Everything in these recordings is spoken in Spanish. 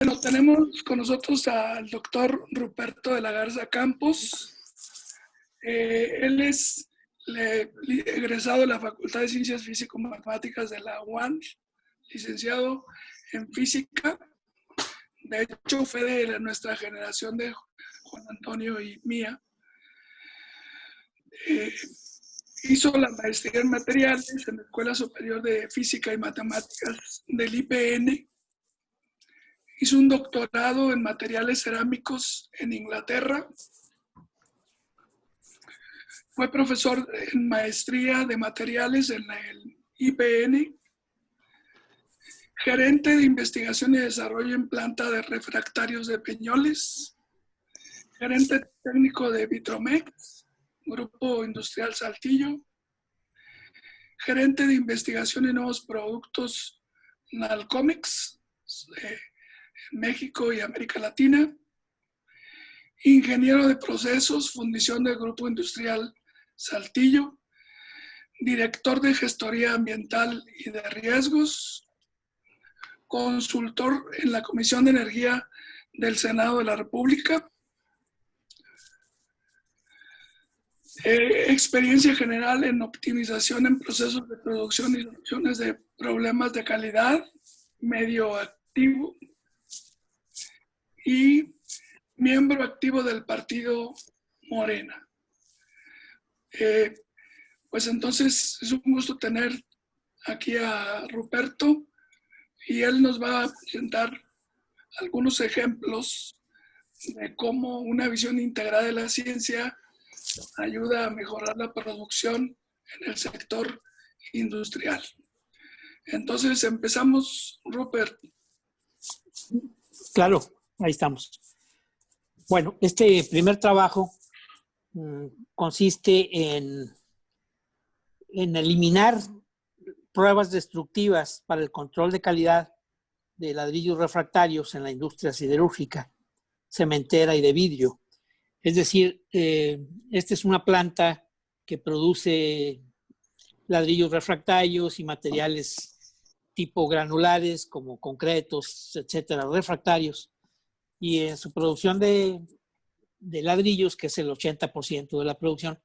Bueno, tenemos con nosotros al doctor Ruperto de la Garza Campos. Él es egresado de la Facultad de Ciencias Físico-Matemáticas de la UAM, licenciado en Física. De hecho, fue de nuestra generación de Juan Antonio y mía. Hizo la maestría en materiales en la Escuela Superior de Física y Matemáticas del IPN. Hizo un doctorado en materiales cerámicos en Inglaterra. Fue profesor en maestría de materiales en el IPN. Gerente de investigación y desarrollo en planta de refractarios de Peñoles. Gerente técnico de Vitromex, Grupo Industrial Saltillo. Gerente de investigación y nuevos productos Nalcomex, México y América Latina. Ingeniero de procesos, fundición del Grupo Industrial Saltillo. Director de gestoría ambiental y de riesgos. Consultor en la Comisión de Energía del Senado de la República. Experiencia general en optimización en procesos de producción y soluciones de problemas de calidad, medio activo, y miembro activo del partido Morena. Pues entonces es un gusto tener aquí a Ruperto y él nos va a presentar algunos ejemplos de cómo una visión integrada de la ciencia ayuda a mejorar la producción en el sector industrial. Entonces empezamos, Rupert. Claro, ahí estamos. Bueno, este primer trabajo consiste en eliminar pruebas destructivas para el control de calidad de ladrillos refractarios en la industria siderúrgica, cementera y de vidrio. Es decir, esta es una planta que produce ladrillos refractarios y materiales tipo granulares como concretos, etcétera, refractarios. Y en su producción de ladrillos, que es el 80% de la producción,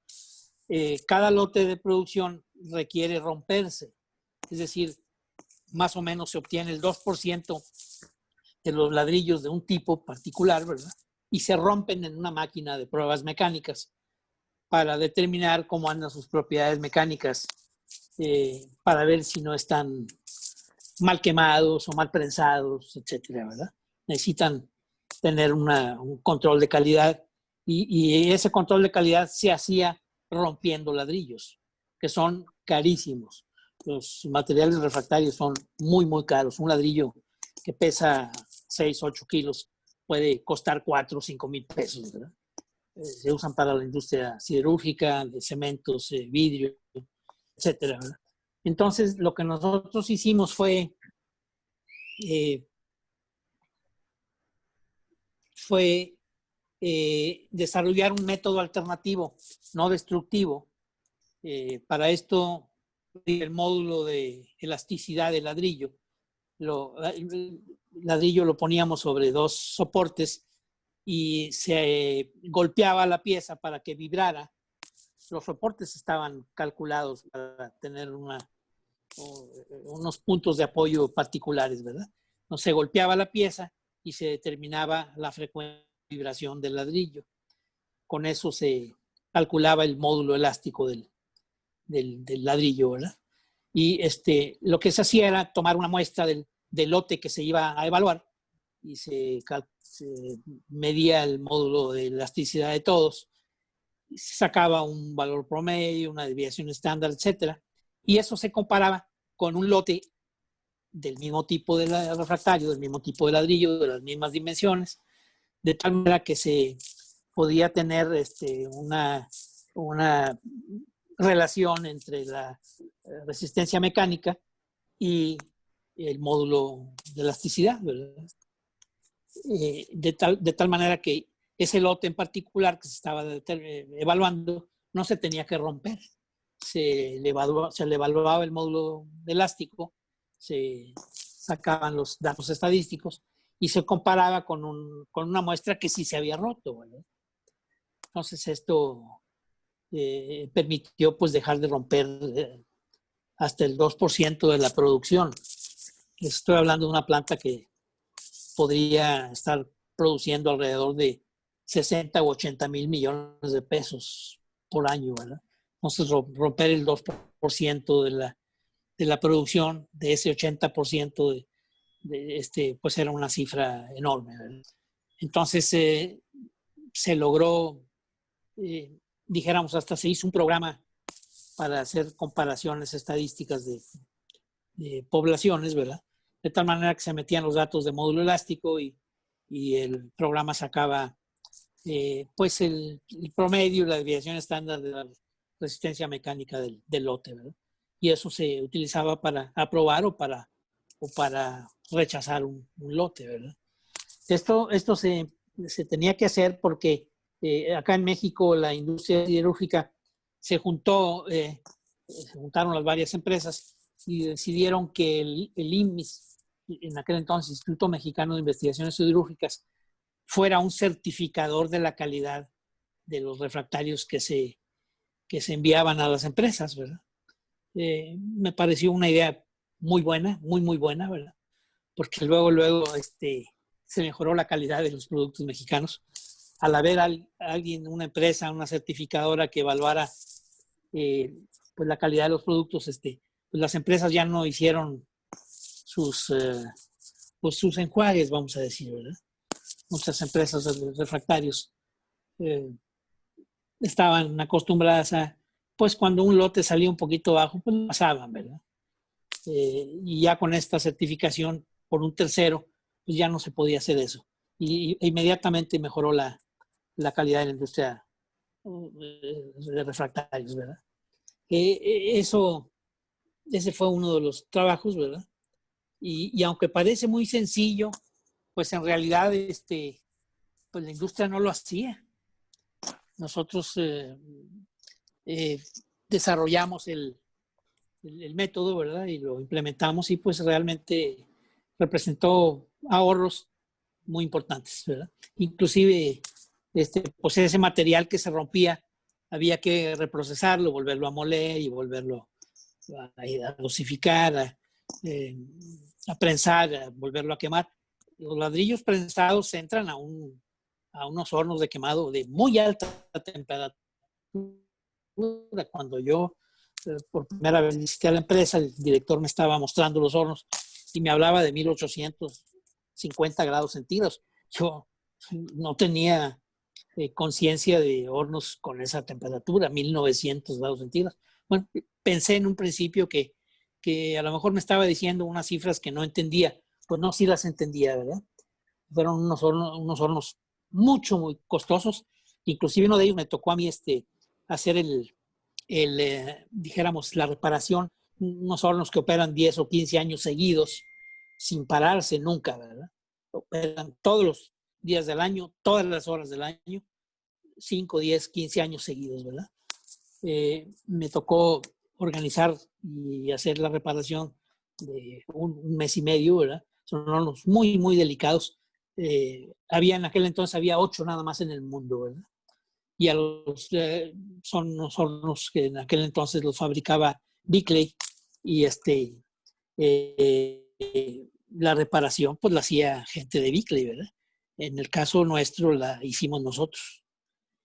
cada lote de producción requiere romperse. Es decir, más o menos se obtiene el 2% de los ladrillos de un tipo particular, ¿verdad? Y se rompen en una máquina de pruebas mecánicas para determinar cómo andan sus propiedades mecánicas, para ver si no están mal quemados o mal prensados, etcétera, ¿verdad? Necesitan tener un control de calidad y ese control de calidad se hacía rompiendo ladrillos, que son carísimos. Los materiales refractarios son muy, muy caros. Un ladrillo que pesa 6, 8 kilos puede costar 4 o 5 mil pesos, ¿verdad? Se usan para la industria siderúrgica, de cementos, vidrio, etcétera, ¿verdad? Entonces, lo que nosotros hicimos fue desarrollar un método alternativo, no destructivo. Para esto, el módulo de elasticidad del ladrillo. El ladrillo lo poníamos sobre 2 soportes y se golpeaba la pieza para que vibrara. Los soportes estaban calculados para tener unos puntos de apoyo particulares, ¿verdad? Entonces se golpeaba la pieza y se determinaba la frecuencia de vibración del ladrillo. Con eso se calculaba el módulo elástico del ladrillo, ¿verdad? Y lo que se hacía era tomar una muestra del lote que se iba a evaluar y se medía el módulo de elasticidad de todos, y se sacaba un valor promedio, una desviación estándar, etcétera, y eso se comparaba con un lote del mismo tipo de refractario, del mismo tipo de ladrillo, de las mismas dimensiones, de tal manera que se podía tener una relación entre la resistencia mecánica y el módulo de elasticidad, ¿verdad? De tal manera que ese lote en particular que se estaba evaluando no se tenía que romper. Se le evaluaba el módulo elástico, se sacaban los datos estadísticos y se comparaba con una muestra que sí se había roto, ¿verdad? Entonces esto permitió pues dejar de romper hasta el 2% de la producción. Estoy hablando de una planta que podría estar produciendo alrededor de 60 u 80 mil millones de pesos por año, ¿verdad? Entonces romper el 2% de la producción, de ese 80% pues era una cifra enorme, ¿verdad? Entonces se logró, dijéramos, hasta se hizo un programa para hacer comparaciones estadísticas de poblaciones, ¿verdad? De tal manera que se metían los datos de módulo elástico y el programa sacaba pues el promedio y la desviación estándar de la resistencia mecánica del lote, ¿verdad? Y eso se utilizaba para aprobar o para rechazar un lote, ¿verdad? Esto se tenía que hacer porque acá en México la industria siderúrgica se juntaron las varias empresas y decidieron que el IMIS, en aquel entonces Instituto Mexicano de Investigaciones Siderúrgicas, fuera un certificador de la calidad de los refractarios que se enviaban a las empresas, ¿verdad? Me pareció una idea muy buena, muy buena, ¿verdad? Porque luego se mejoró la calidad de los productos mexicanos. Al haber alguien, una empresa, una certificadora que evaluara pues la calidad de los productos, pues las empresas ya no hicieron pues sus enjuagues, vamos a decir, ¿verdad? Muchas empresas de refractarios estaban acostumbradas a, pues cuando un lote salía un poquito bajo, pues lo pasaban, ¿verdad? Y ya con esta certificación por un tercero, pues ya no se podía hacer eso. Y inmediatamente mejoró la calidad de la industria de refractarios, ¿verdad? Ese fue uno de los trabajos, ¿verdad? Y aunque parece muy sencillo, pues en realidad pues la industria no lo hacía. Nosotros desarrollamos el método, ¿verdad? Y lo implementamos y pues realmente representó ahorros muy importantes, ¿verdad? Inclusive, pues ese material que se rompía había que reprocesarlo, volverlo a moler y volverlo a dosificar, a prensar, a volverlo a quemar. Los ladrillos prensados entran a unos hornos de quemado de muy alta temperatura. Cuando yo por primera vez visité a la empresa, el director me estaba mostrando los hornos y me hablaba de 1850 grados centígrados. Yo no tenía conciencia de hornos con esa temperatura, 1900 grados centígrados. Bueno, pensé en un principio que a lo mejor me estaba diciendo unas cifras que no entendía. Pues no, sí las entendía, ¿verdad? Fueron unos hornos muy costosos. Inclusive uno de ellos me tocó a mí hacer dijéramos, la reparación, unos hornos que operan 10 o 15 años seguidos, sin pararse nunca, ¿verdad? Operan todos los días del año, todas las horas del año, 5, 10, 15 años seguidos, ¿verdad? Me tocó organizar y hacer la reparación de un mes y medio, ¿verdad? Son hornos muy delicados. En aquel entonces había 8 nada más en el mundo, ¿verdad? Y son unos hornos que en aquel entonces los fabricaba Bickley y la reparación pues la hacía gente de Bickley, ¿verdad? En el caso nuestro la hicimos nosotros.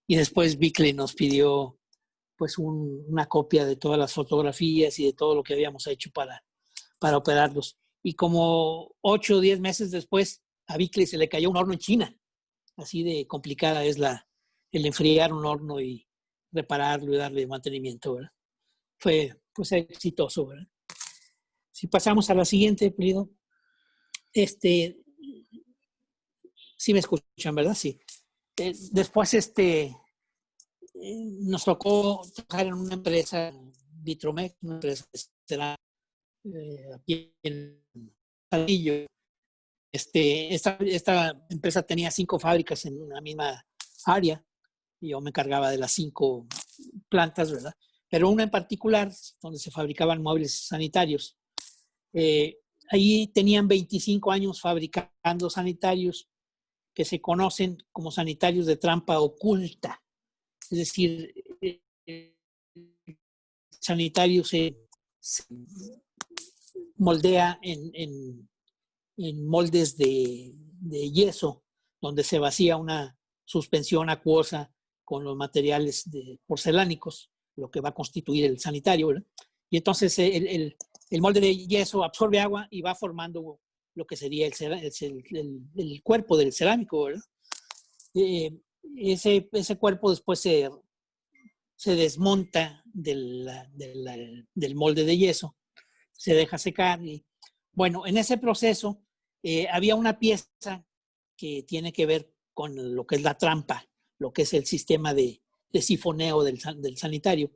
Y después Bickley nos pidió pues una copia de todas las fotografías y de todo lo que habíamos hecho para operarlos. Y como 8 o 10 meses después, a Bickley se le cayó un horno en China. Así de complicada es el enfriar un horno y repararlo y darle mantenimiento, ¿verdad? Fue pues exitoso, ¿verdad? Si pasamos a la siguiente, Pulido. Sí me escuchan, ¿verdad? Sí. Después nos tocó trabajar en una empresa, Vitromex, una empresa que será aquí en Saltillo. Esta empresa tenía 5 fábricas en una misma área y yo me encargaba de las 5 plantas, ¿verdad? Pero una en particular, donde se fabricaban muebles sanitarios, Ahí tenían 25 años fabricando sanitarios que se conocen como sanitarios de trampa oculta. Es decir, el sanitario se moldea en moldes de yeso, donde se vacía una suspensión acuosa con los materiales porcelánicos, lo que va a constituir el sanitario, ¿verdad? Y entonces el molde de yeso absorbe agua y va formando lo que sería el cuerpo del cerámico, ¿verdad? Ese cuerpo después se desmonta del molde de yeso, se deja secar y bueno, en ese proceso había una pieza que tiene que ver con lo que es la trampa, lo que es el sistema de sifoneo del sanitario.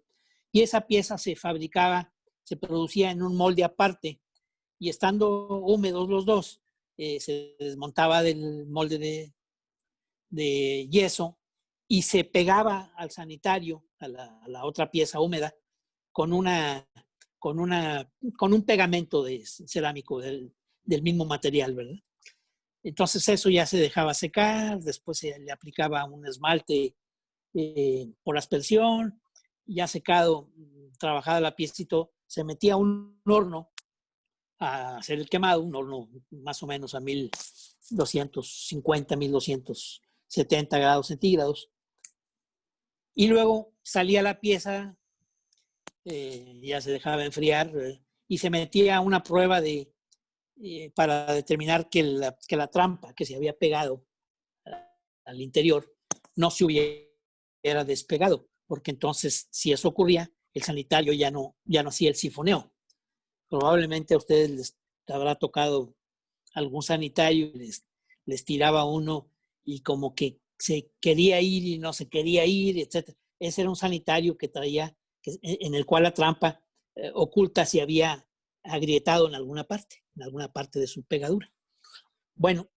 Y esa pieza se fabricaba, se producía en un molde aparte y estando húmedos los dos, se desmontaba del molde de yeso y se pegaba al sanitario, a la otra pieza húmeda, con un pegamento de cerámico del mismo material, ¿verdad? Entonces eso ya se dejaba secar, después se le aplicaba un esmalte por aspersión, ya secado, trabajada la piecita, se metía a un horno a hacer el quemado, un horno más o menos a 1250, 1270 grados centígrados. Y luego salía la pieza, ya se dejaba enfriar y se metía a una prueba para determinar que la trampa que se había pegado al interior no se hubiera despegado, porque entonces si eso ocurría, el sanitario ya no hacía el sifoneo. Probablemente a ustedes les habrá tocado algún sanitario y les tiraba uno y como que se quería ir y no se quería ir, etc. Ese era un sanitario que traía, en el cual la trampa oculta se había agrietado en alguna parte de su pegadura. Bueno,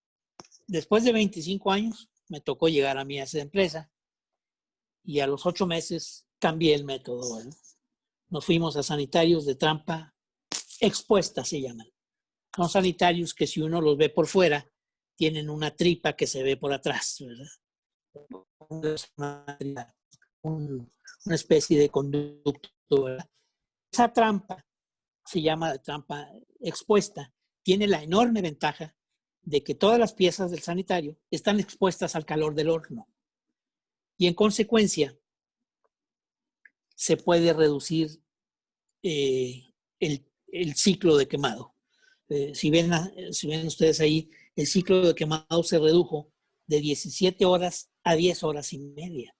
después de 25 años me tocó llegar a mí a esa empresa y a los 8 meses cambié el método, ¿verdad? Nos fuimos a sanitarios de trampa expuesta, se llaman. Son sanitarios que si uno los ve por fuera, tienen una tripa que se ve por atrás, ¿verdad? Una especie de conducto, ¿verdad? Esa trampa se llama trampa expuesta. Tiene la enorme ventaja de que todas las piezas del sanitario están expuestas al calor del horno. Y en consecuencia, se puede reducir el ciclo de quemado. Si ven ustedes ahí, el ciclo de quemado se redujo de 17 horas a 10 horas y media.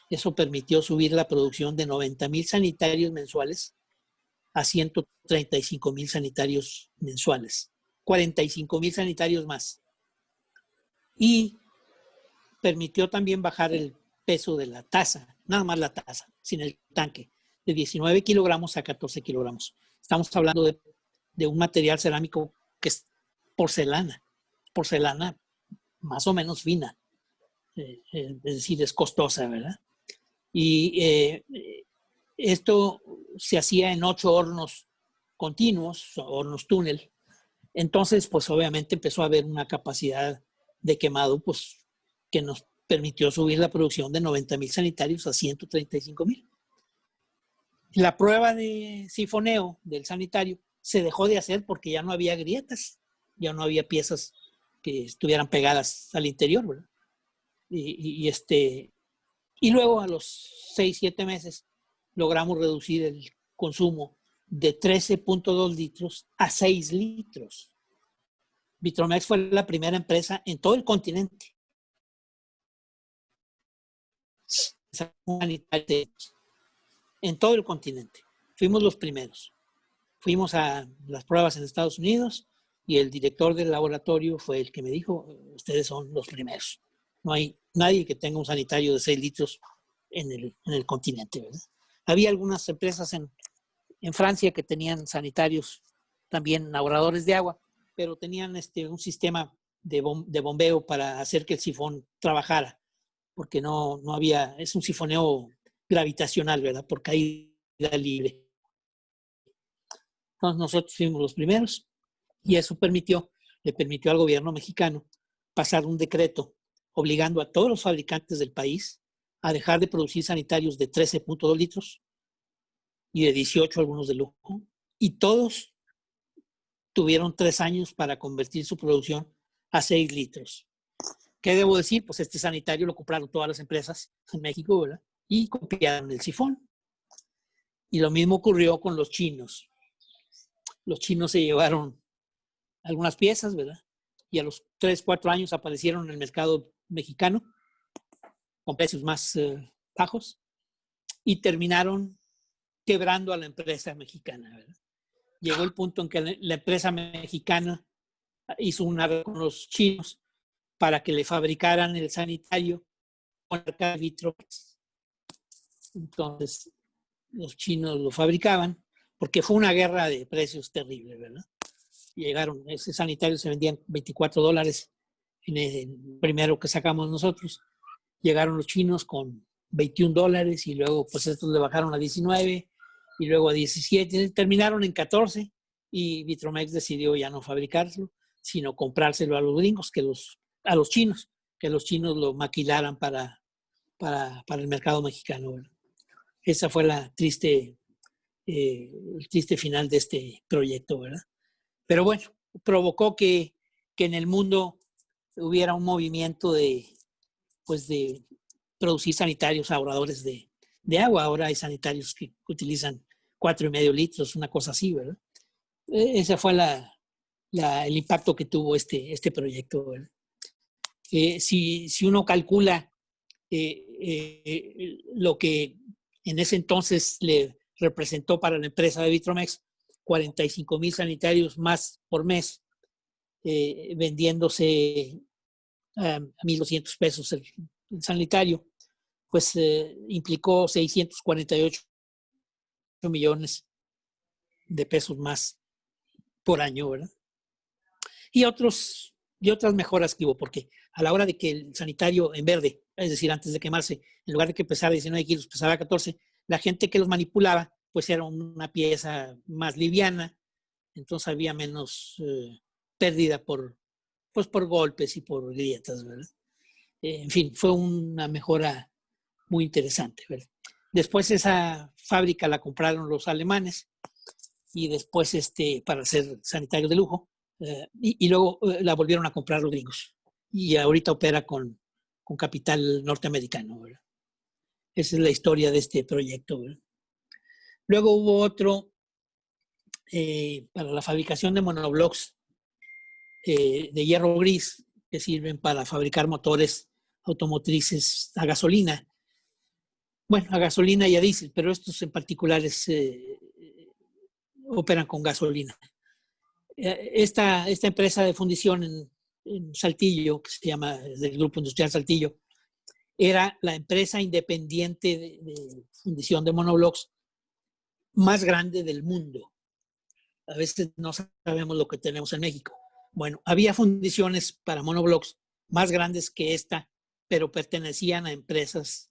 Eso permitió subir la producción de 90,000 sanitarios mensuales a 135,000 sanitarios mensuales. 45,000 sanitarios más. Y permitió también bajar el peso de la taza, nada más la taza, sin el tanque, de 19 kilogramos a 14 kilogramos. Estamos hablando de un material cerámico que es porcelana más o menos fina, es decir, es costosa, ¿verdad? Y esto se hacía en 8 hornos continuos, hornos túnel. Entonces, pues obviamente empezó a haber una capacidad de quemado, pues que nos permitió subir la producción de 90,000 sanitarios a 135,000. La prueba de sifoneo del sanitario se dejó de hacer porque ya no había grietas, ya no había piezas que estuvieran pegadas al interior, ¿verdad? Y luego a los 6, 7 meses logramos reducir el consumo de 13.2 litros a 6 litros. Vitromex fue la primera empresa en todo el continente. En todo el continente. Fuimos los primeros. Fuimos a las pruebas en Estados Unidos y el director del laboratorio fue el que me dijo, ustedes son los primeros. No hay nadie que tenga un sanitario de 6 litros en el continente, ¿verdad? Había algunas empresas en Francia que tenían sanitarios también ahorradores de agua, pero tenían un sistema de bombeo para hacer que el sifón trabajara, porque no había, es un sifoneo gravitacional, ¿verdad? Por caída libre. Entonces nosotros fuimos los primeros Y eso le permitió al gobierno mexicano pasar un decreto obligando a todos los fabricantes del país a dejar de producir sanitarios de 13.2 litros y de 18 algunos de lujo. Y todos tuvieron 3 años para convertir su producción a 6 litros. ¿Qué debo decir? Pues este sanitario lo compraron todas las empresas en México, ¿verdad? Y copiaron el sifón. Y lo mismo ocurrió con los chinos. Los chinos se llevaron algunas piezas, ¿verdad? Y a los 3, 4 años aparecieron en el mercado mexicano con precios más bajos y terminaron quebrando a la empresa mexicana, ¿verdad? Llegó el punto en que la empresa mexicana hizo una red con los chinos para que le fabricaran el sanitario con la marca Vitromex. Entonces, los chinos lo fabricaban porque fue una guerra de precios terrible, ¿verdad? Llegaron, ese sanitario se vendía en $24 en el primero que sacamos nosotros. Llegaron los chinos con $21 y luego pues estos le bajaron a 19 y luego a 17, terminaron en 14 y Vitromex decidió ya no fabricarlo, sino comprárselo a los gringos, a los chinos, que los chinos lo maquilaran para el mercado mexicano, ¿verdad? Esa fue el triste final de este proyecto, ¿verdad? Pero bueno, provocó que en el mundo hubiera un movimiento de producir sanitarios ahorradores de agua. Ahora hay sanitarios que utilizan 4,5 litros, una cosa así, ¿verdad? Ese fue el impacto que tuvo este proyecto, ¿verdad? Si uno calcula lo que en ese entonces le representó para la empresa de Vitromex, 45,000 sanitarios más por mes, vendiéndose a 1,200 pesos el sanitario, pues implicó 648 millones de pesos más por año, ¿verdad? Y otras mejoras que hubo, porque a la hora de que el sanitario en verde, es decir, antes de quemarse, en lugar de que pesara 19 kilos, pesaba 14, la gente que los manipulaba, pues era una pieza más liviana, entonces había menos pérdida por golpes y por grietas, ¿verdad? En fin, fue una mejora muy interesante, ¿verdad? Después esa fábrica la compraron los alemanes y después para hacer sanitarios de lujo y luego la volvieron a comprar los gringos y ahorita opera con capital norteamericano, ¿verdad? Esa es la historia de este proyecto, ¿verdad? Luego hubo otro para la fabricación de monoblocks de hierro gris que sirven para fabricar motores automotrices a gasolina. Bueno, a gasolina y a diésel, pero estos en particular operan con gasolina. Esta empresa de fundición en Saltillo, que se llama del Grupo Industrial Saltillo, era la empresa independiente de fundición de monoblocks más grande del mundo. A veces no sabemos lo que tenemos en México. Bueno, había fundiciones para monoblocks más grandes que esta, pero pertenecían a empresas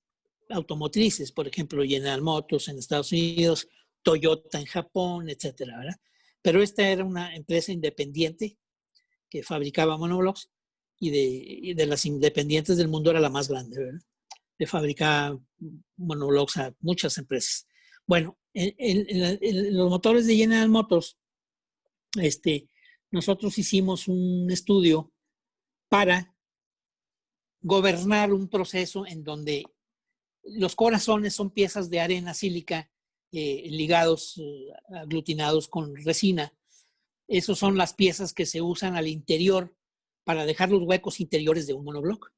automotrices, por ejemplo, General Motors en Estados Unidos, Toyota en Japón, etcétera, ¿verdad? Pero esta era una empresa independiente que fabricaba monoblocks y de las independientes del mundo era la más grande, ¿verdad? Le fabricaba monoblocks a muchas empresas. Bueno, en los motores de General Motors, nosotros hicimos un estudio para gobernar un proceso en donde los corazones son piezas de arena sílica ligados, aglutinados con resina. Esas son las piezas que se usan al interior para dejar los huecos interiores de un monobloc,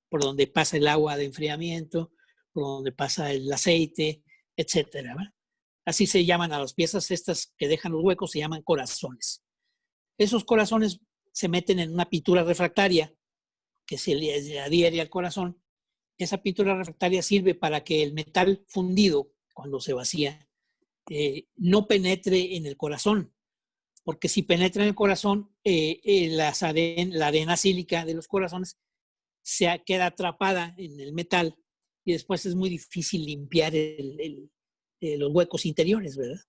por donde pasa el agua de enfriamiento, por donde pasa el aceite, etcétera, ¿verdad? Así se llaman a las piezas estas que dejan los huecos, se llaman corazones. Esos corazones se meten en una pintura refractaria que se le adhiere al corazón. Esa pintura refractaria sirve para que el metal fundido, cuando se vacía, no penetre en el corazón, porque si penetra en el corazón, la arena sílica de los corazones queda atrapada en el metal y después es muy difícil limpiar los huecos interiores, ¿verdad?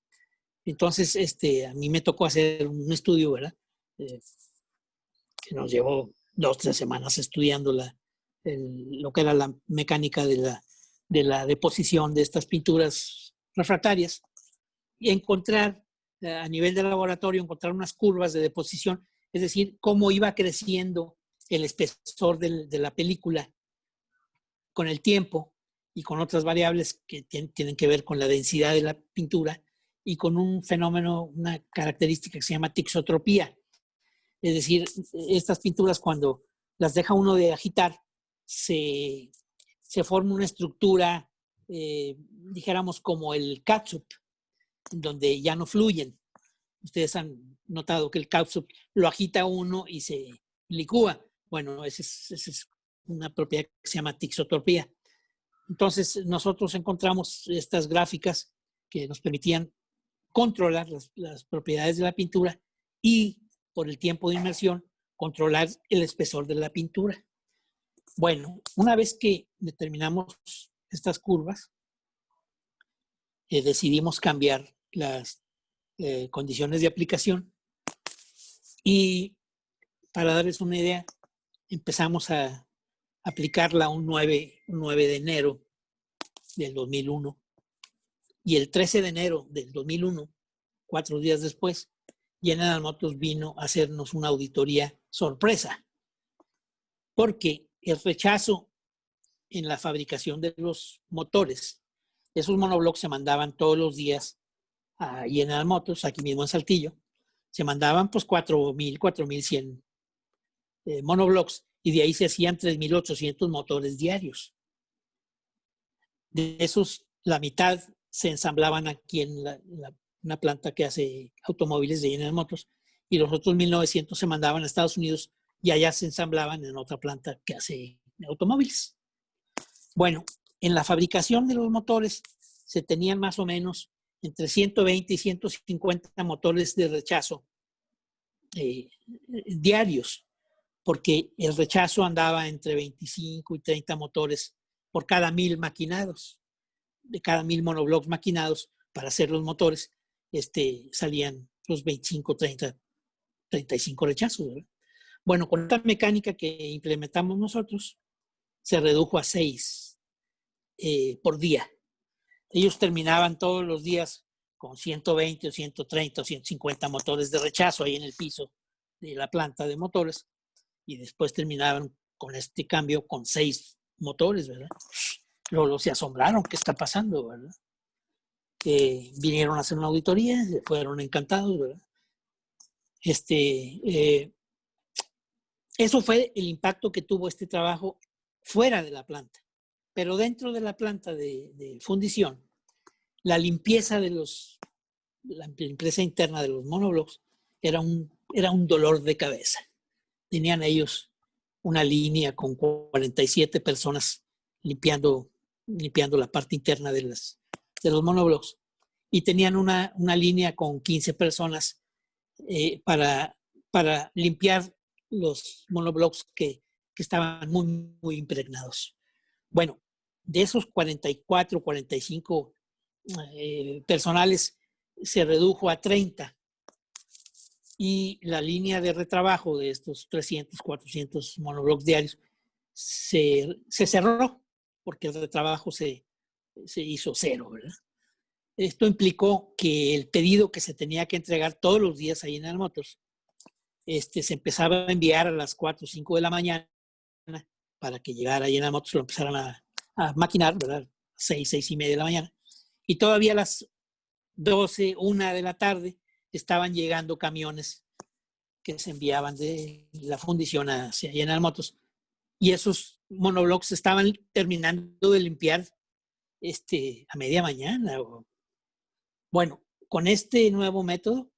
Entonces, a mí me tocó hacer un estudio, ¿verdad? que nos llevó 2 o 3 semanas estudiando lo que era la mecánica de la deposición de estas pinturas refractarias y encontrar a nivel de laboratorio, encontrar unas curvas de deposición, es decir, cómo iba creciendo el espesor de la película con el tiempo y con otras variables que tienen que ver con la densidad de la pintura y con un fenómeno, una característica que se llama tixotropía. Es decir, estas pinturas cuando las deja uno de agitar, se forma una estructura, dijéramos como el catsup, donde ya no fluyen. Ustedes han notado que el catsup lo agita uno y se licúa. Bueno, esa es una propiedad que se llama tixotropía. Entonces, nosotros encontramos estas gráficas que nos permitían controlar las propiedades de la pintura y, por el tiempo de inmersión, controlar el espesor de la pintura. Bueno, una vez que determinamos estas curvas, decidimos cambiar las condiciones de aplicación y, para darles una idea, empezamos a aplicarla un 9 de enero del 2001 y el 13 de enero del 2001, 4 días después, General Motors vino a hacernos una auditoría sorpresa porque el rechazo en la fabricación de los motores, esos monoblocks se mandaban todos los días a General Motors, aquí mismo en Saltillo, se mandaban pues 4,000, 4,100 monoblocks y de ahí se hacían 3,800 motores diarios. De esos, la mitad se ensamblaban aquí en una planta que hace automóviles de General Motors y los otros 1,900 se mandaban a Estados Unidos y allá se ensamblaban en otra planta que hace automóviles. Bueno, en la fabricación de los motores se tenían más o menos entre 120 y 150 motores de rechazo diarios, porque el rechazo andaba entre 25 y 30 motores por cada 1,000 maquinados. De cada 1,000 monoblocks maquinados para hacer los motores, salían los 25, 30, 35 rechazos, ¿verdad? Bueno, con esta mecánica que implementamos nosotros, se redujo a 6 por día. Ellos terminaban todos los días con 120 o 130 o 150 motores de rechazo ahí en el piso de la planta de motores y después terminaban con este cambio con 6 motores, ¿verdad? Luego se asombraron, ¿qué está pasando, verdad? Vinieron a hacer una auditoría, fueron encantados, ¿verdad? Eso fue el impacto que tuvo este trabajo fuera de la planta. Pero dentro de la planta de fundición, la limpieza de la limpieza interna de los monoblocks era un dolor de cabeza. Tenían ellos una línea con 47 personas limpiando la parte interna de los monoblocks y tenían una línea con 15 personas para limpiar los monoblocks que estaban muy, muy impregnados. Bueno, de esos 44, 45 personales se redujo a 30 y la línea de retrabajo de estos 300, 400 monoblocks diarios se cerró porque el retrabajo se hizo 0, ¿verdad? Esto implicó que el pedido que se tenía que entregar todos los días ahí en General Motors se empezaba a enviar a las 4 o 5 de la mañana para que llegara ahí en General Motors, lo empezaran a maquinar, ¿verdad? 6, 6:30 de la mañana. Y todavía a las 12, 1 de la tarde estaban llegando camiones que se enviaban de la fundición hacia General Motors. Y esos monoblocks estaban terminando de limpiar a media mañana. Bueno, con este nuevo método,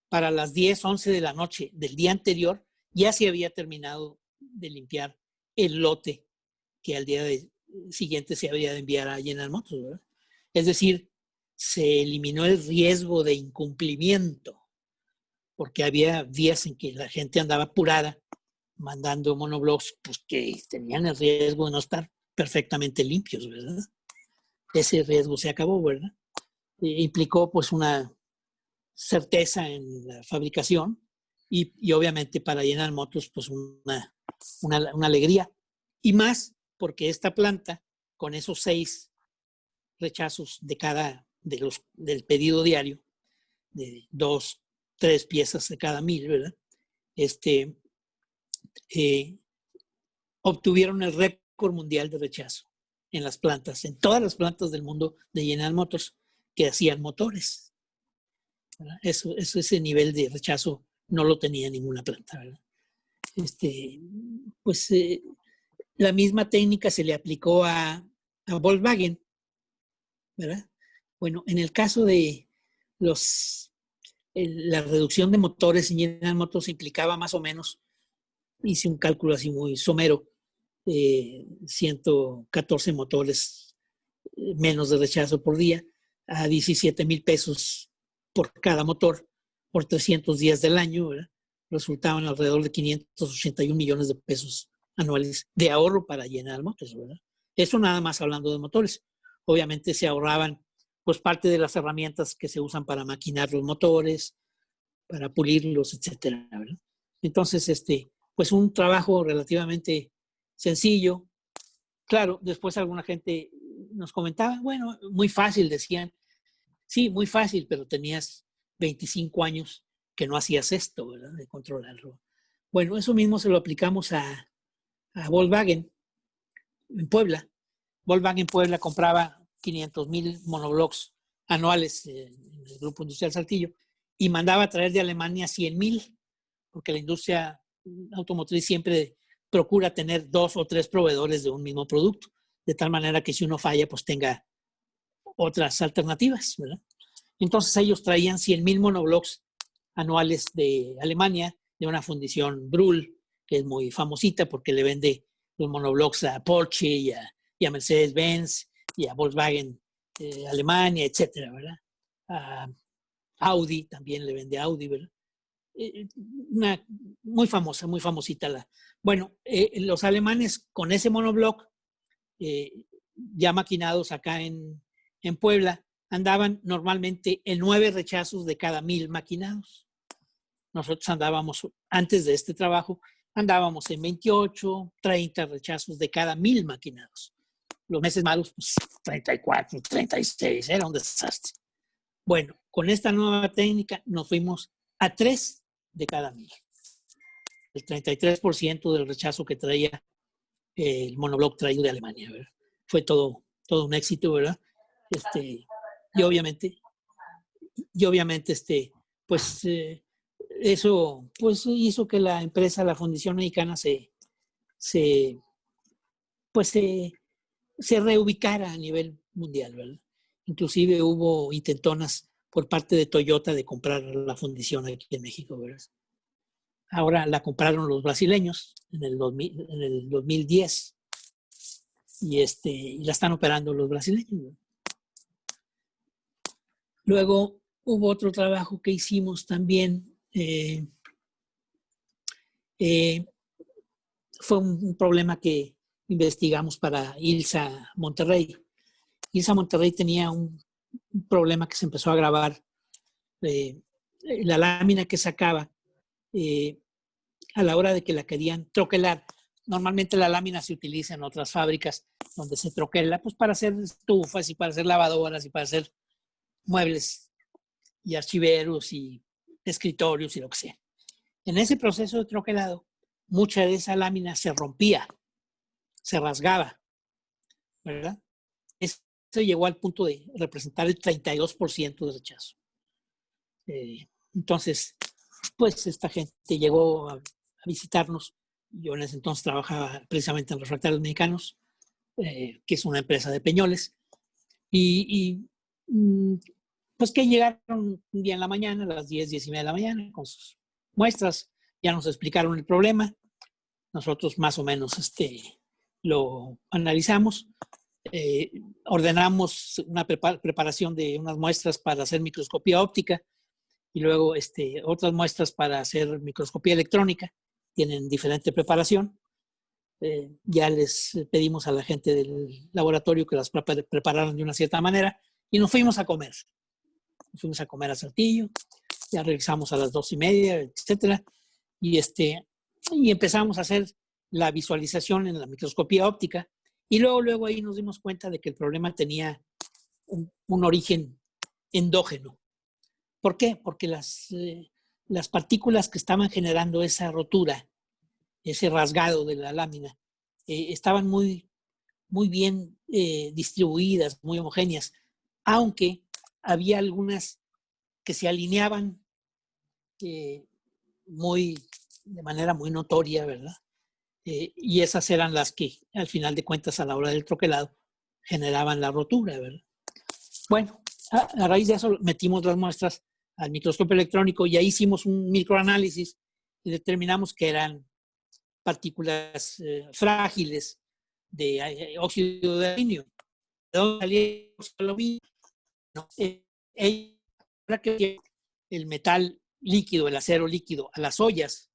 para las 10, 11 de la noche del día anterior, ya se había terminado de limpiar el lote que al día siguiente se había de enviar a General Motors, ¿verdad? Es decir, se eliminó el riesgo de incumplimiento, porque había días en que la gente andaba apurada mandando monoblocks pues, que tenían el riesgo de no estar perfectamente limpios, ¿verdad? Ese riesgo se acabó, ¿verdad? Implicó pues una certeza en la fabricación y obviamente para General Motors, pues una alegría. Y más porque esta planta, con esos 6 rechazos del pedido diario, de 2, 3 piezas de cada 1000, ¿verdad? Obtuvieron el récord mundial de rechazo en las plantas, en todas las plantas del mundo de General Motors que hacían motores. Ese nivel de rechazo no lo tenía ninguna planta, ¿verdad? La misma técnica se le aplicó a Volkswagen, ¿verdad? Bueno, en el caso de la reducción de motores en General Motors implicaba más o menos, hice un cálculo así muy somero, 114 motores menos de rechazo por día, a 17,000 pesos por cada motor, por 300 días del año, ¿verdad? Resultaban alrededor de 581 millones de pesos anuales de ahorro para General Motors, ¿verdad? Eso nada más hablando de motores. Obviamente se ahorraban pues parte de las herramientas que se usan para maquinar los motores, para pulirlos, etcétera, ¿verdad? Entonces, pues un trabajo relativamente sencillo. Claro, después alguna gente nos comentaba, bueno, muy fácil, decían. Sí, muy fácil, pero tenías 25 años que no hacías esto, ¿verdad? De controlarlo. Bueno, eso mismo se lo aplicamos a Volkswagen en Puebla. Volkswagen Puebla compraba 500,000 monoblocks anuales en el Grupo Industrial Saltillo y mandaba a traer de Alemania 100,000, porque la industria automotriz siempre procura tener 2 o 3 proveedores de un mismo producto, de tal manera que si uno falla, pues tenga otras alternativas, ¿verdad? Entonces ellos traían 100,000 monoblocks anuales de Alemania, de una fundición Brühl, que es muy famosita porque le vende los monoblocks a Porsche y a Mercedes-Benz y a Volkswagen Alemania, etcétera, ¿verdad? A Audi también le vende a Audi, ¿verdad? Muy famosa, muy famosita. Bueno, los alemanes con ese monobloc, ya maquinados acá en Puebla, andaban normalmente en 9 rechazos de cada 1000 maquinados. Nosotros andábamos, antes de este trabajo, andábamos en 28, 30 rechazos de cada 1000 maquinados. Los meses malos, pues 34, 36, era un desastre. Bueno, con esta nueva técnica nos fuimos a 3 de cada 1000. El 33% del rechazo que traía el monobloc traído de Alemania, ¿verdad? Fue todo un éxito, ¿verdad? Y obviamente, pues eso pues hizo que la empresa, la Fundición Mexicana, se reubicara a nivel mundial, ¿verdad? Inclusive hubo intentonas por parte de Toyota de comprar la fundición aquí en México, ¿verdad? Ahora la compraron los brasileños en el 2010 y la están operando los brasileños, ¿verdad? Luego hubo otro trabajo que hicimos también. Fue un problema que investigamos para ILSA Monterrey. ILSA Monterrey tenía un problema que se empezó a agravar. La lámina que sacaba, a la hora de que la querían troquelar, normalmente la lámina se utiliza en otras fábricas donde se troquela, pues para hacer estufas y para hacer lavadoras y para hacer muebles y archiveros y escritorios y lo que sea. En ese proceso de troquelado, mucha de esa lámina se rompía, se rasgaba, ¿verdad? Eso llegó al punto de representar el 32% de rechazo. Entonces, pues esta gente llegó a visitarnos. Yo en ese entonces trabajaba precisamente en Refractarios Mexicanos, que es una empresa de Peñoles. Pues que llegaron un día en la mañana, a las 10:30 de la mañana, con sus muestras, ya nos explicaron el problema. Nosotros más o menos lo analizamos. Ordenamos una preparación de unas muestras para hacer microscopía óptica y luego otras muestras para hacer microscopía electrónica. Tienen diferente preparación. Ya les pedimos a la gente del laboratorio que las prepararan de una cierta manera y nos fuimos a comer. Nos fuimos a comer a Saltillo, ya regresamos a las 2:30, etcétera. y empezamos a hacer la visualización en la microscopía óptica. Y luego ahí nos dimos cuenta de que el problema tenía un origen endógeno. ¿Por qué? Porque las partículas que estaban generando esa rotura, ese rasgado de la lámina, estaban muy bien distribuidas, muy homogéneas, aunque había algunas que se alineaban de manera muy notoria, ¿verdad? Y esas eran las que, al final de cuentas, a la hora del troquelado, generaban la rotura, ¿verdad? Bueno, a raíz de eso metimos las muestras al microscopio electrónico y ahí hicimos un microanálisis y determinamos que eran partículas frágiles de óxido de aluminio. ¿De dónde salía el óxido de aluminio? No, que el metal líquido, el acero líquido, a las ollas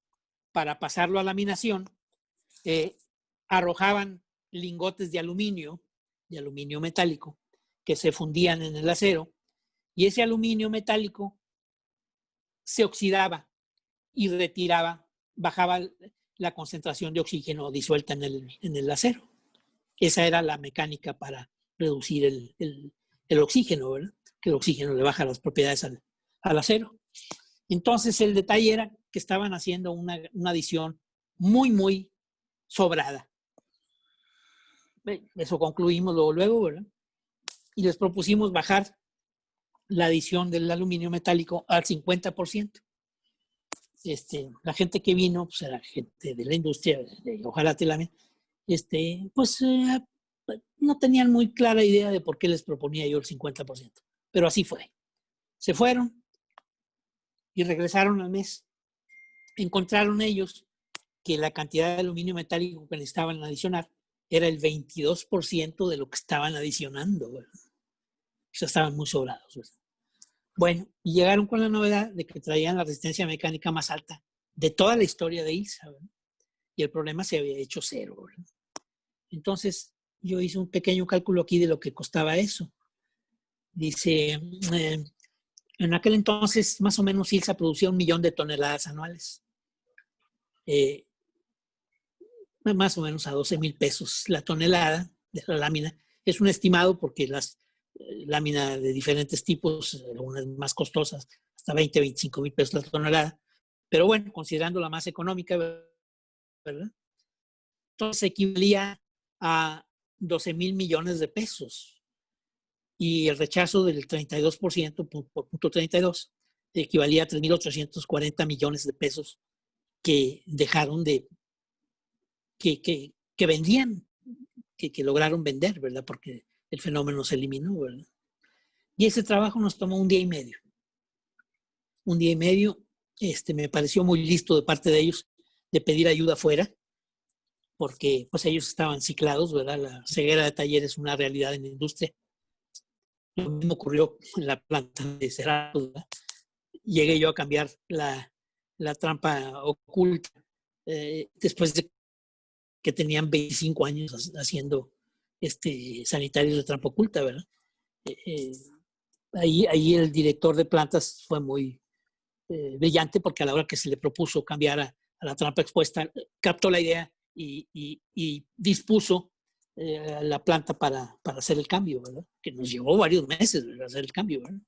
para pasarlo a laminación, arrojaban lingotes de aluminio metálico, que se fundían en el acero, y ese aluminio metálico se oxidaba y bajaba la concentración de oxígeno disuelta en el acero. Esa era la mecánica para reducir el oxígeno, ¿verdad? Que el oxígeno le baja las propiedades al acero. Entonces el detalle era que estaban haciendo una adición muy sobrada. Eso concluimos luego, ¿verdad? Y les propusimos bajar la adición del aluminio metálico al 50%. La gente que vino, pues era gente de la industria, de hojalate también, pues no tenían muy clara idea de por qué les proponía yo el 50%. Pero así fue. Se fueron y regresaron al mes. Encontraron ellos que la cantidad de aluminio metálico que necesitaban adicionar era el 22% de lo que estaban adicionando, ¿verdad? O sea, estaban muy sobrados, ¿verdad? Bueno, y llegaron con la novedad de que traían la resistencia mecánica más alta de toda la historia de ILSA, ¿verdad? Y el problema se había hecho cero, ¿verdad? Entonces, yo hice un pequeño cálculo aquí de lo que costaba eso. Dice, en aquel entonces, más o menos, ILSA producía 1 millón de toneladas anuales. Más o menos a 12,000 pesos la tonelada de la lámina. Es un estimado porque las láminas de diferentes tipos, algunas más costosas, hasta 20,000, 25,000 pesos la tonelada. Pero bueno, considerando la más económica, ¿verdad? Entonces equivalía a 12,000 millones de pesos. Y el rechazo del 32% por punto 32 equivalía a 3,840 millones de pesos que dejaron que vendían, que lograron vender, ¿verdad? Porque el fenómeno se eliminó, ¿verdad? Y ese trabajo nos tomó 1 día y medio. 1 día y medio, me pareció muy listo de parte de ellos de pedir ayuda afuera, porque pues ellos estaban ciclados, ¿verdad? La ceguera de taller es una realidad en la industria. Lo mismo ocurrió en la planta de Cerrado, ¿verdad? Llegué yo a cambiar la trampa oculta después de que tenían 25 años haciendo sanitarios de trampa oculta, ¿verdad? Ahí el director de plantas fue muy brillante porque a la hora que se le propuso cambiar a la trampa expuesta, captó la idea y dispuso la planta para hacer el cambio, ¿verdad? Que nos llevó varios meses, ¿verdad? Hacer el cambio, ¿verdad?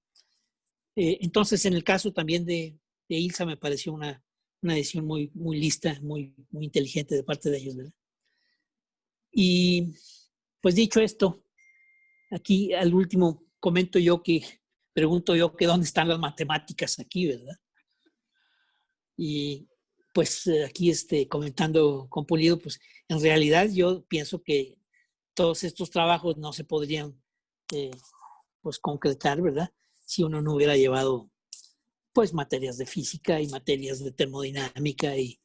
Entonces, en el caso también de ILSA me pareció una decisión muy lista, muy inteligente de parte de ellos, ¿verdad? Y pues dicho esto, aquí al último pregunto yo que dónde están las matemáticas aquí, ¿verdad? Y pues aquí comentando con Pulido, pues en realidad yo pienso que todos estos trabajos no se podrían pues concretar, ¿verdad? Si uno no hubiera llevado pues materias de física y materias de termodinámica y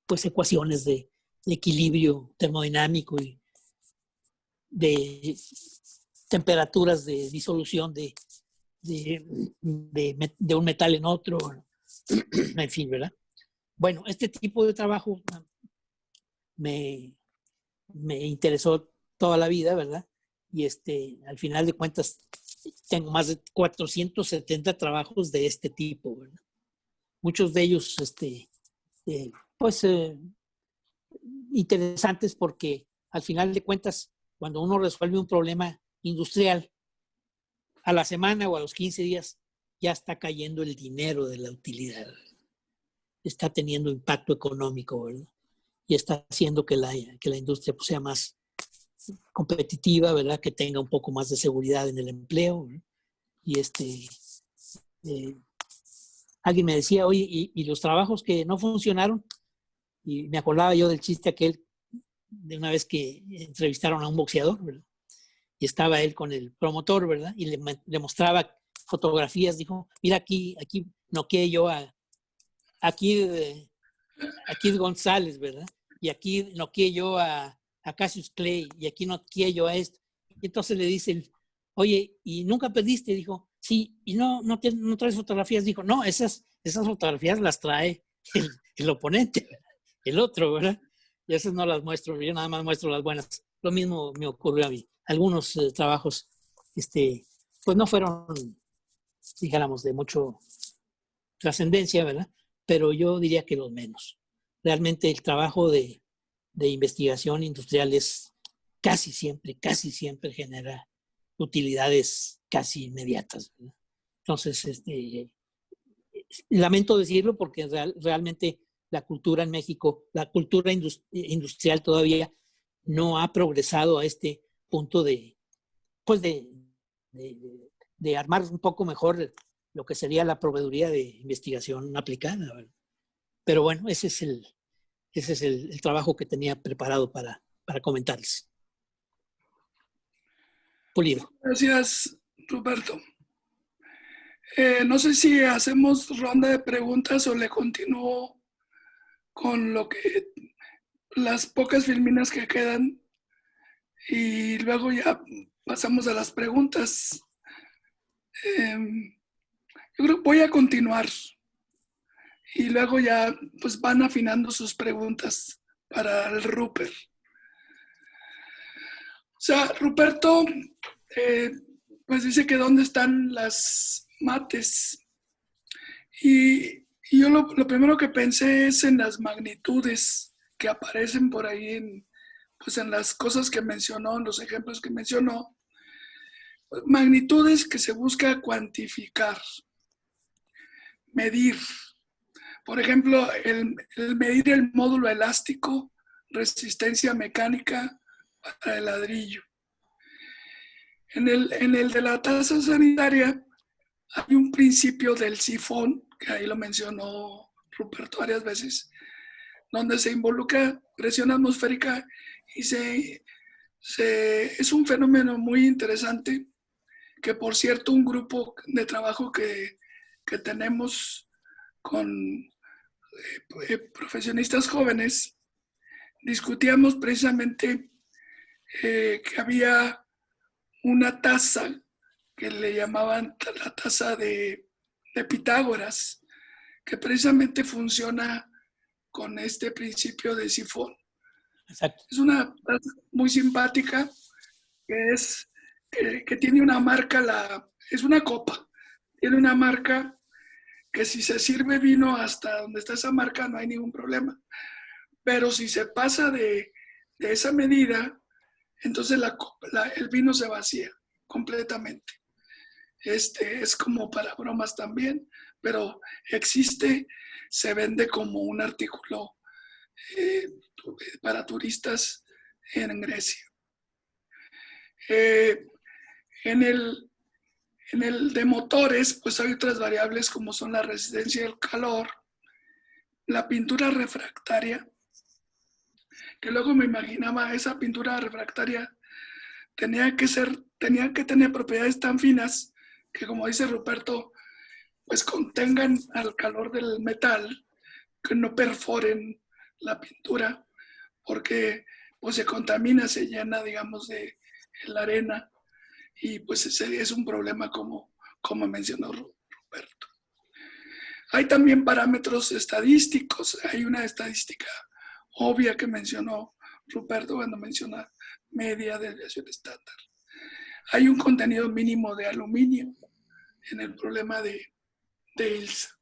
pues ecuaciones de equilibrio termodinámico y de temperaturas de disolución de un metal en otro, en fin, ¿verdad? Bueno, este tipo de trabajo me interesó toda la vida, ¿verdad? Y al final de cuentas tengo más de 470 trabajos de este tipo, ¿verdad? Muchos de ellos, pues, interesantes porque al final de cuentas, cuando uno resuelve un problema industrial, a la semana o a los 15 días ya está cayendo el dinero de la utilidad. Está teniendo impacto económico, ¿verdad? Y está haciendo que la industria pues, sea más competitiva, ¿verdad? Que tenga un poco más de seguridad en el empleo, ¿verdad? Y alguien me decía, oye, y los trabajos que no funcionaron, y me acordaba yo del chiste aquel de una vez que entrevistaron a un boxeador, ¿verdad? Y estaba él con el promotor, ¿verdad? Y le mostraba fotografías, dijo, mira aquí noqueé yo a Kid González, ¿verdad? Y aquí noqueé yo a Cassius Clay, y aquí noqueé yo a esto. Y entonces le dicen, oye, ¿y nunca perdiste? Dijo, sí, y no traes fotografías. Dijo, no, esas fotografías las trae el oponente, el otro, ¿verdad? Y esas no las muestro, yo nada más muestro las buenas. Lo mismo me ocurrió a mí. Algunos trabajos, pues no fueron, dijéramos, de mucho trascendencia, ¿verdad? Pero yo diría que los menos. Realmente el trabajo de investigación industrial es casi siempre genera utilidades casi inmediatas, ¿verdad? Entonces, lamento decirlo porque realmente la cultura en México, la cultura industrial todavía no ha progresado a este punto pues de armar un poco mejor lo que sería la proveeduría de investigación aplicada, ¿verdad? Pero bueno, ese es el trabajo que tenía preparado para comentarles. Pulido. Gracias, Roberto. No sé si hacemos ronda de preguntas o le continúo con las pocas filminas que quedan y luego ya pasamos a las preguntas. Yo creo que voy a continuar y luego ya pues van afinando sus preguntas para el Rupert. O sea, Ruperto pues dice que dónde están las mates. Y yo lo primero que pensé es en las magnitudes que aparecen por ahí pues en las cosas que mencionó, en los ejemplos que mencionó. Magnitudes que se busca cuantificar, medir. Por ejemplo, el medir el módulo elástico, resistencia mecánica para el ladrillo. En el de la tasa sanitaria hay un principio del sifón, que ahí lo mencionó Ruperto varias veces, donde se involucra presión atmosférica y es un fenómeno muy interesante que, por cierto, un grupo de trabajo que tenemos con profesionistas jóvenes, discutíamos precisamente que había una tasa que le llamaban la tasa de Pitágoras, que precisamente funciona con este principio de sifón. Exacto. Es una tasa muy simpática que tiene una marca, es una copa, tiene una marca que si se sirve vino hasta donde está esa marca no hay ningún problema, pero si se pasa de esa medida, entonces el vino se vacía completamente. Es como para bromas también, pero existe, se vende como un artículo para turistas en Grecia. En el de motores, pues hay otras variables como son la resistencia y el calor, la pintura refractaria, que luego me imaginaba esa pintura refractaria tenía que tener propiedades tan finas que, como dice Ruperto, pues contengan al calor del metal, que no perforen la pintura, porque pues se contamina, se llena, digamos, de la arena, y pues ese es un problema como mencionó Ruperto. Hay también parámetros estadísticos, hay una estadística obvia que mencionó Ruperto cuando menciona media, desviación estándar. hay un contenido mínimo de aluminio en el problema de ILSA.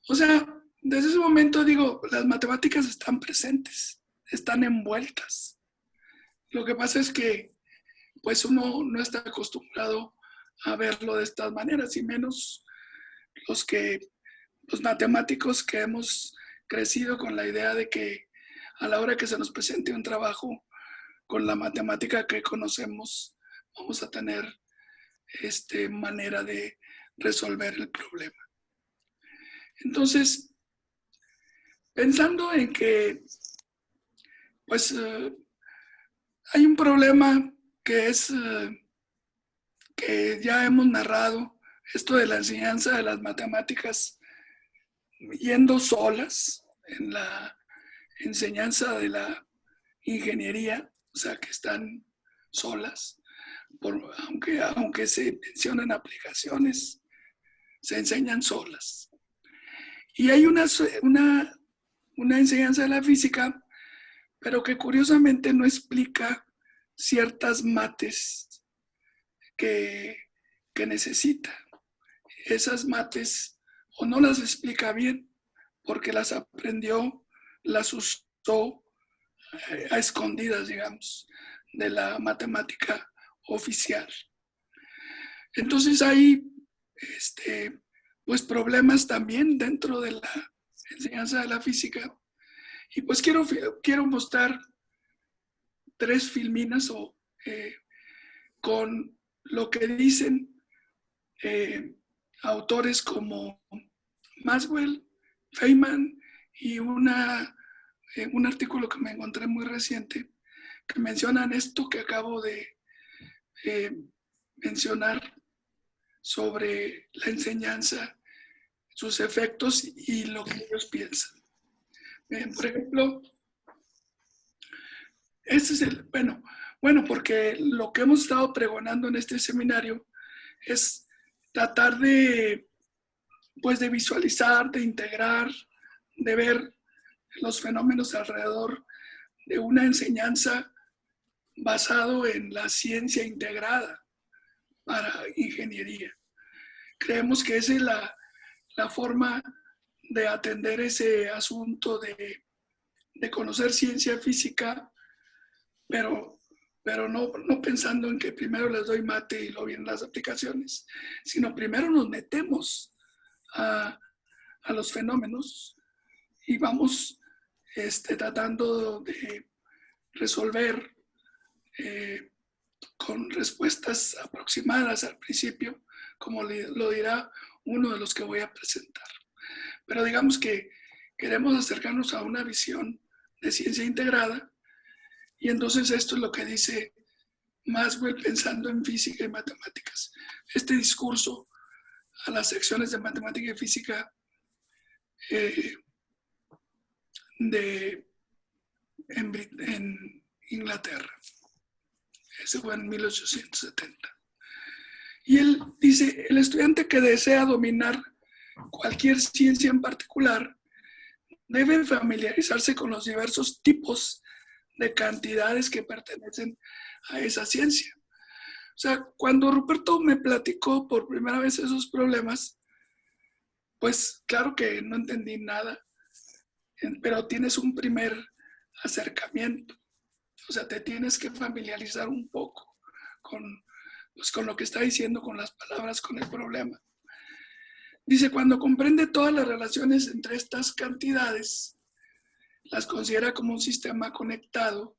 O sea, desde ese momento digo, las matemáticas están presentes, están envueltas. Lo que pasa es que pues uno no está acostumbrado a verlo de estas maneras, y menos los matemáticos que hemos crecido con la idea de que a la hora que se nos presente un trabajo con la matemática que conocemos, vamos a tener manera de resolver el problema. Entonces, pensando en que pues hay un problema que es que ya hemos narrado, esto de la enseñanza de las matemáticas yendo solas en la enseñanza de la ingeniería, o sea, que están solas, aunque se mencionan aplicaciones, se enseñan solas. Y hay una enseñanza de la física, pero que curiosamente no explica ciertas mates que necesita. Esas mates o no las explica bien porque las aprendió, las usó a escondidas, digamos, de la matemática oficial. Entonces hay pues problemas también dentro de la enseñanza de la física. Y pues quiero mostrar 3 filminas con lo que dicen autores como Maxwell, Feynman y un artículo que me encontré muy reciente que mencionan esto que acabo de mencionar sobre la enseñanza, sus efectos y lo que ellos piensan. Por ejemplo, este es bueno, porque lo que hemos estado pregonando en este seminario es tratar de visualizar, de integrar, de ver los fenómenos alrededor de una enseñanza basado en la ciencia integrada para ingeniería. Creemos que esa es la forma de atender ese asunto de conocer ciencia física, pero no pensando en que primero les doy mate y luego vienen las aplicaciones, sino primero nos metemos a los fenómenos y vamos tratando de resolver con respuestas aproximadas al principio, como lo dirá uno de los que voy a presentar. Pero digamos que queremos acercarnos a una visión de ciencia integrada, y entonces esto es lo que dice Maxwell pensando en física y matemáticas. Este discurso a las secciones de matemática y física en Inglaterra. Ese fue en 1870. Y él dice, el estudiante que desea dominar cualquier ciencia en particular debe familiarizarse con los diversos tipos de cantidades que pertenecen a esa ciencia. O sea, cuando Ruperto me platicó por primera vez esos problemas, pues claro que no entendí nada, pero tienes un primer acercamiento. O sea, te tienes que familiarizar un poco con lo que está diciendo, con las palabras, con el problema. Dice, cuando comprende todas las relaciones entre estas cantidades, las considera como un sistema conectado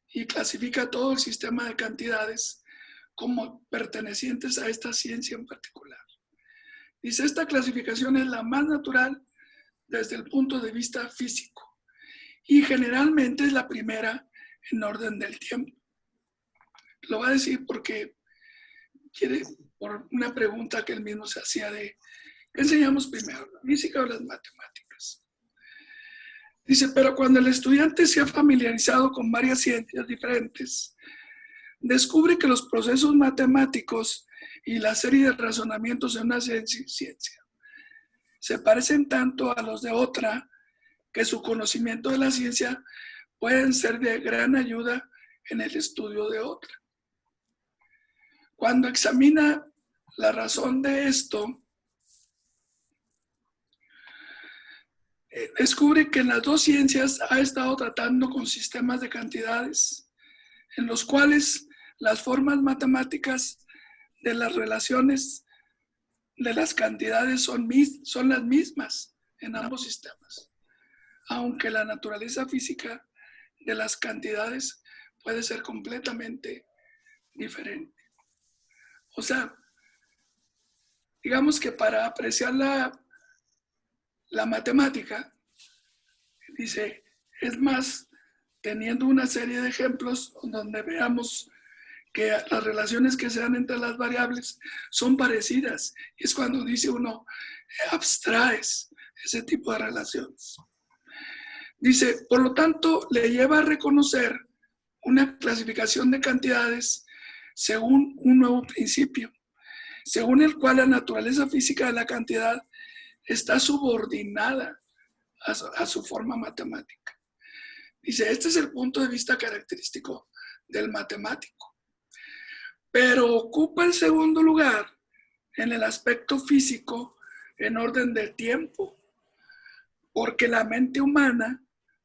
y clasifica todo el sistema de cantidades como pertenecientes a esta ciencia en particular. Dice, esta clasificación es la más natural desde el punto de vista físico y generalmente es la primera en orden del tiempo. Lo va a decir porque por una pregunta que él mismo se hacía de ¿qué enseñamos primero, la física o las matemáticas? Dice, pero cuando el estudiante se ha familiarizado con varias ciencias diferentes, descubre que los procesos matemáticos y la serie de razonamientos en una ciencia se parecen tanto a los de otra que su conocimiento de la ciencia pueden ser de gran ayuda en el estudio de otra. cuando examina la razón de esto, descubre que en las dos ciencias ha estado tratando con sistemas de cantidades en los cuales las formas matemáticas de las relaciones de las cantidades son las mismas en ambos sistemas, aunque la naturaleza física de las cantidades puede ser completamente diferente. O sea, digamos que para apreciar la matemática, dice, es más, teniendo una serie de ejemplos donde veamos que las relaciones que se dan entre las variables son parecidas. Y es cuando dice uno, abstraes ese tipo de relaciones. Dice, por lo tanto, le lleva a reconocer una clasificación de cantidades según un nuevo principio, según el cual la naturaleza física de la cantidad está subordinada a su forma matemática. Dice, este es el punto de vista característico del matemático, pero ocupa el segundo lugar en el aspecto físico en orden de tiempo, porque la mente humana,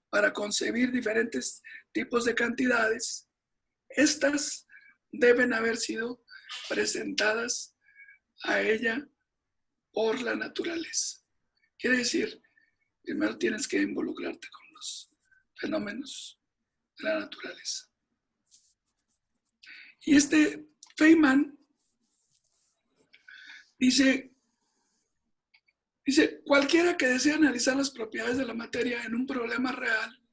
para concebir diferentes tipos de cantidades, estas deben haber sido presentadas a ella por la naturaleza. Quiere decir, primero tienes que involucrarte con los fenómenos de la naturaleza. Y Feynman dice, cualquiera que desee analizar las propiedades de la materia en un problema real,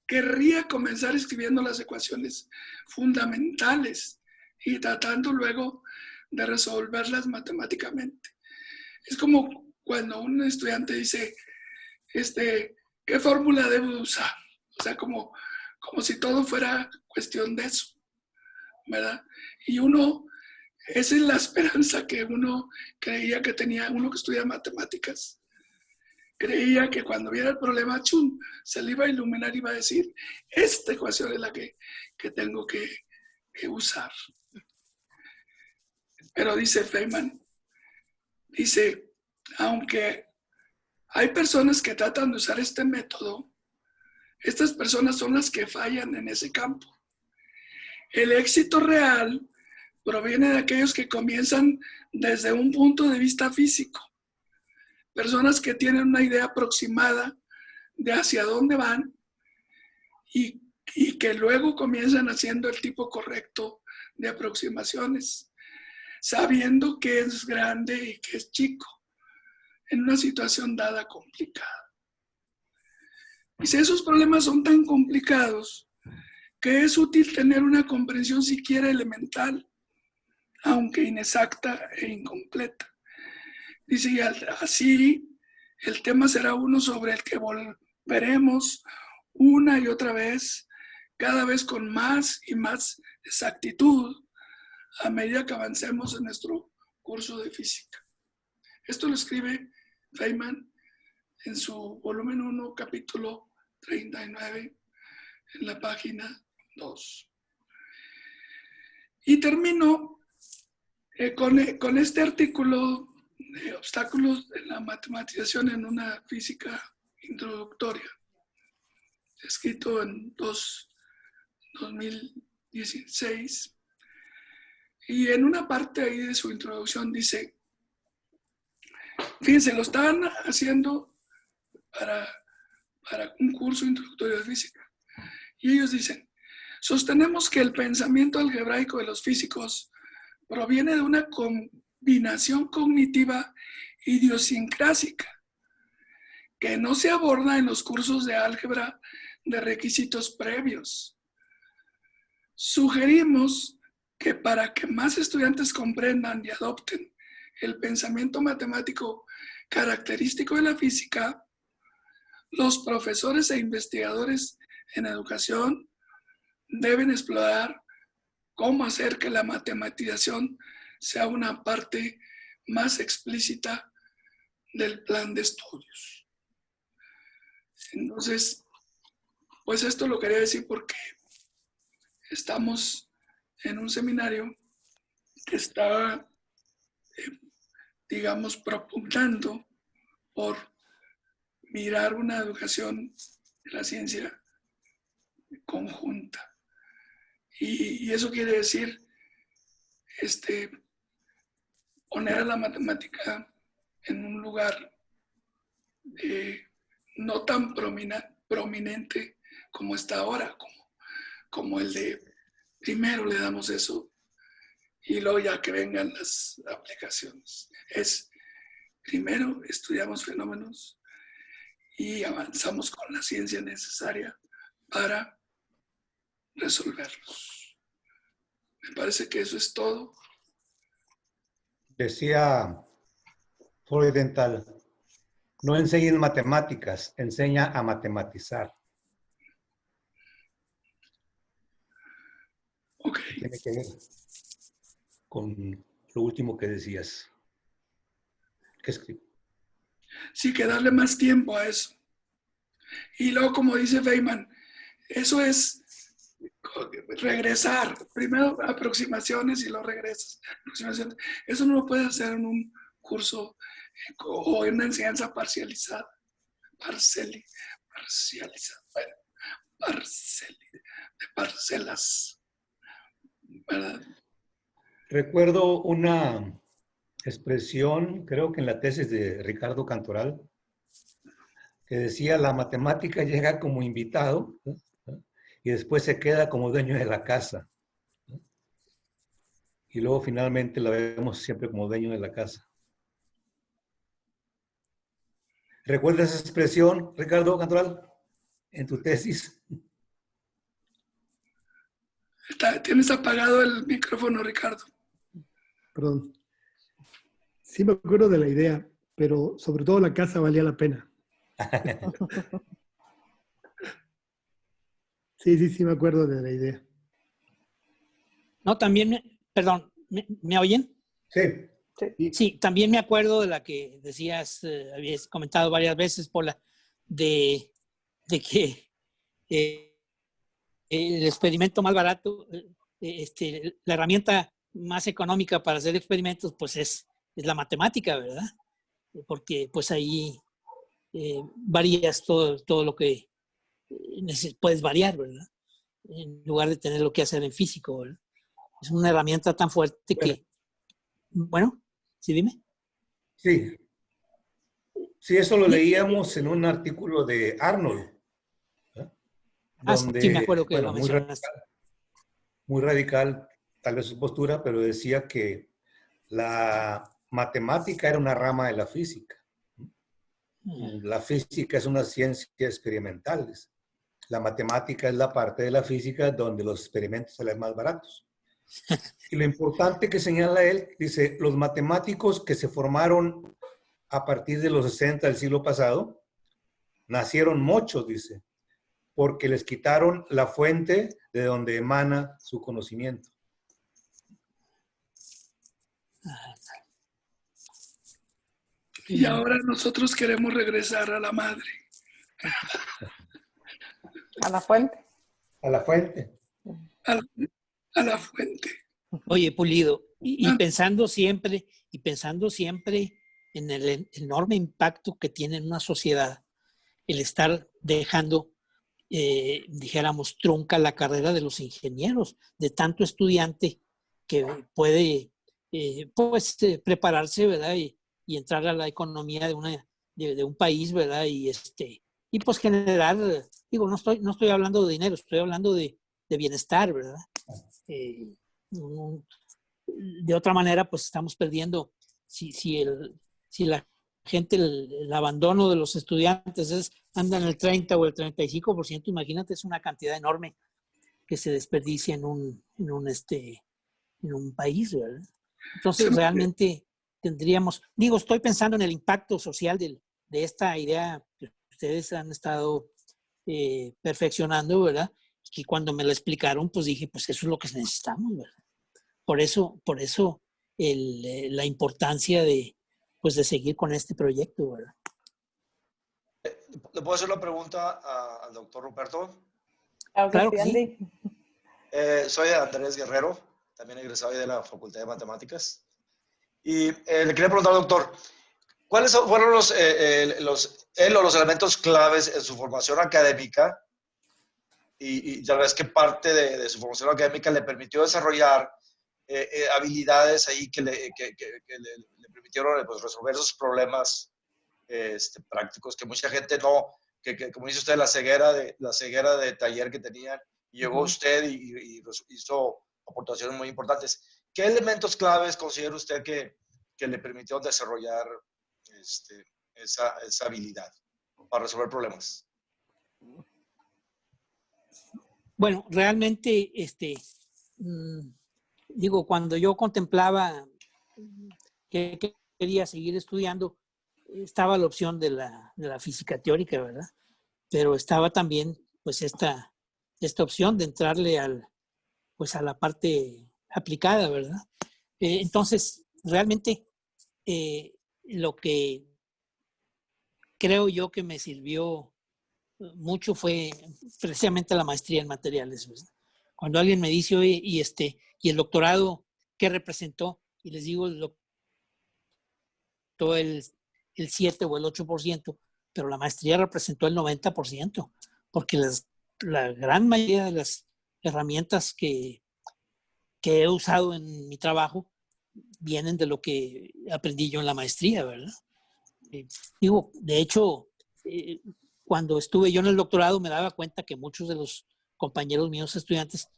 querría comenzar escribiendo las ecuaciones fundamentales y tratando luego de resolverlas matemáticamente. Es como cuando un estudiante dice, ¿qué fórmula debo usar? O sea, como si todo fuera cuestión de eso, ¿verdad? Y esa es la esperanza que uno creía que tenía, uno que estudia matemáticas. Creía que cuando viera el problema, se le iba a iluminar y iba a decir, esta ecuación es la que tengo que usar. Pero dice Feynman, aunque hay personas que tratan de usar este método, estas personas son las que fallan en ese campo. El éxito real proviene de aquellos que comienzan desde un punto de vista físico. Personas que tienen una idea aproximada de hacia dónde van y que luego comienzan haciendo el tipo correcto de aproximaciones, sabiendo que es grande y que es chico, en una situación dada complicada. Y si esos problemas son tan complicados, que es útil tener una comprensión siquiera elemental, aunque inexacta e incompleta. Dice, y así el tema será uno sobre el que volveremos una y otra vez, cada vez con más y más exactitud, a medida que avancemos en nuestro curso de física. Esto lo escribe Feynman en su volumen 1, capítulo 39, en la página 2. Y termino con este artículo de obstáculos de la matematización en una física introductoria, escrito en 2016. Y en una parte ahí de su introducción dice, fíjense, lo estaban haciendo para un curso introductorio de física. Y ellos dicen, sostenemos que el pensamiento algebraico de los físicos proviene de una combinación cognitiva idiosincrásica que no se aborda en los cursos de álgebra de requisitos previos. Sugerimos que para que más estudiantes comprendan y adopten el pensamiento matemático característico de la física, los profesores e investigadores en educación deben explorar cómo hacer que la matematización sea una parte más explícita del plan de estudios. Entonces, pues esto lo quería decir porque estamos en un seminario que estaba, digamos, propugnando por mirar una educación de la ciencia conjunta. Y eso quiere decir poner a la matemática en un lugar no tan prominente como está ahora, como el de primero le damos eso y luego ya que vengan las aplicaciones. Es primero estudiamos fenómenos y avanzamos con la ciencia necesaria para resolverlos. Me parece que eso es todo. Decía Freudenthal, no enseñen matemáticas, enseña a matematizar. Ok. Tiene que ver con lo último que decías. ¿Qué escribo? Sí, que darle más tiempo a eso. Y luego, como dice Feynman, eso es regresar. Primero aproximaciones y luego regresas. Aproximaciones. Eso no lo puedes hacer en un curso o en una enseñanza parcializada. Parcializada. Bueno, de parcelas. ¿Verdad? Recuerdo una expresión, creo que en la tesis de Ricardo Cantoral, que decía, la matemática llega como invitado, ¿no? Y después se queda como dueño de la casa, ¿no? Y luego finalmente la vemos siempre como dueño de la casa. ¿Recuerdas esa expresión, Ricardo Cantoral, en tu tesis? Tienes apagado el micrófono, Ricardo. Perdón. Sí me acuerdo de la idea, pero sobre todo la casa valía la pena. Sí me acuerdo de la idea. No, también, perdón, ¿me oyen? Sí. Sí, también me acuerdo de la que decías, habías comentado varias veces, Paula, de que el experimento más barato, la herramienta más económica para hacer experimentos, pues es la matemática, ¿verdad? Porque pues ahí varías todo lo que puedes variar, ¿verdad? En lugar de tener lo que hacer en físico, ¿verdad? Es una herramienta tan fuerte que, bueno, sí, dime. Sí. Sí, eso lo leíamos en un artículo de Arnold, ¿eh? Sí, me Donde, acuerdo que bueno, lo mencionaste. muy radical, tal vez su postura, pero decía que la matemática era una rama de la física. La física es una ciencia experimental. La matemática es la parte de la física donde los experimentos salen más baratos. Y lo importante que señala él, dice, los matemáticos que se formaron a partir de los 60 del siglo pasado, nacieron muchos, dice, porque les quitaron la fuente de donde emana su conocimiento. Y ahora nosotros queremos regresar a la madre. A la fuente. A la fuente. A la fuente. Oye, Pulido, y pensando siempre en el enorme impacto que tiene en una sociedad el estar dejando, dijéramos, trunca la carrera de los ingenieros, de tanto estudiante que puede, prepararse, ¿verdad? Y entrar a la economía de un país, ¿verdad? Y pues generar, digo, no estoy hablando de dinero, estoy hablando de bienestar, ¿verdad? De otra manera, pues estamos perdiendo, si la gente, el abandono de los estudiantes anda en el 30 o el 35%, imagínate, es una cantidad enorme que se desperdicia en un país, ¿verdad? Entonces, realmente tendríamos, digo, estoy pensando en el impacto social de esta idea que ustedes han estado perfeccionando, ¿verdad? Y cuando me lo explicaron, pues dije, pues eso es lo que necesitamos, ¿verdad? Por eso la importancia de seguir con este proyecto, ¿verdad? ¿Le puedo hacer la pregunta al doctor Ruperto? Claro que Claro sí, que sí. Andy. Soy Andrés Guerrero. también egresado de la Facultad de Matemáticas. Y le quería preguntar, doctor, ¿cuáles fueron los elementos claves en su formación académica? Y ya ves que parte de su formación académica le permitió desarrollar habilidades ahí que le permitieron pues, resolver esos problemas prácticos que mucha gente no, como dice usted, la ceguera de taller que tenían, llegó usted y hizo aportaciones muy importantes. ¿Qué elementos claves considera usted que le permitieron desarrollar esa habilidad para resolver problemas? Bueno, realmente, digo, cuando yo contemplaba que quería seguir estudiando, estaba la opción de la física teórica, ¿verdad? Pero estaba también, pues, esta opción de entrarle a la parte aplicada, ¿verdad? Entonces, realmente, lo que creo yo que me sirvió mucho fue precisamente la maestría en materiales, ¿verdad? Cuando alguien me dice, oye, y el doctorado, ¿qué representó? Y les digo, el 7 o el 8%, pero la maestría representó el 90%, porque la gran mayoría de las herramientas que he usado en mi trabajo vienen de lo que aprendí yo en la maestría, ¿verdad? Digo, de hecho, cuando estuve yo en el doctorado me daba cuenta que muchos de los compañeros míos estudiantes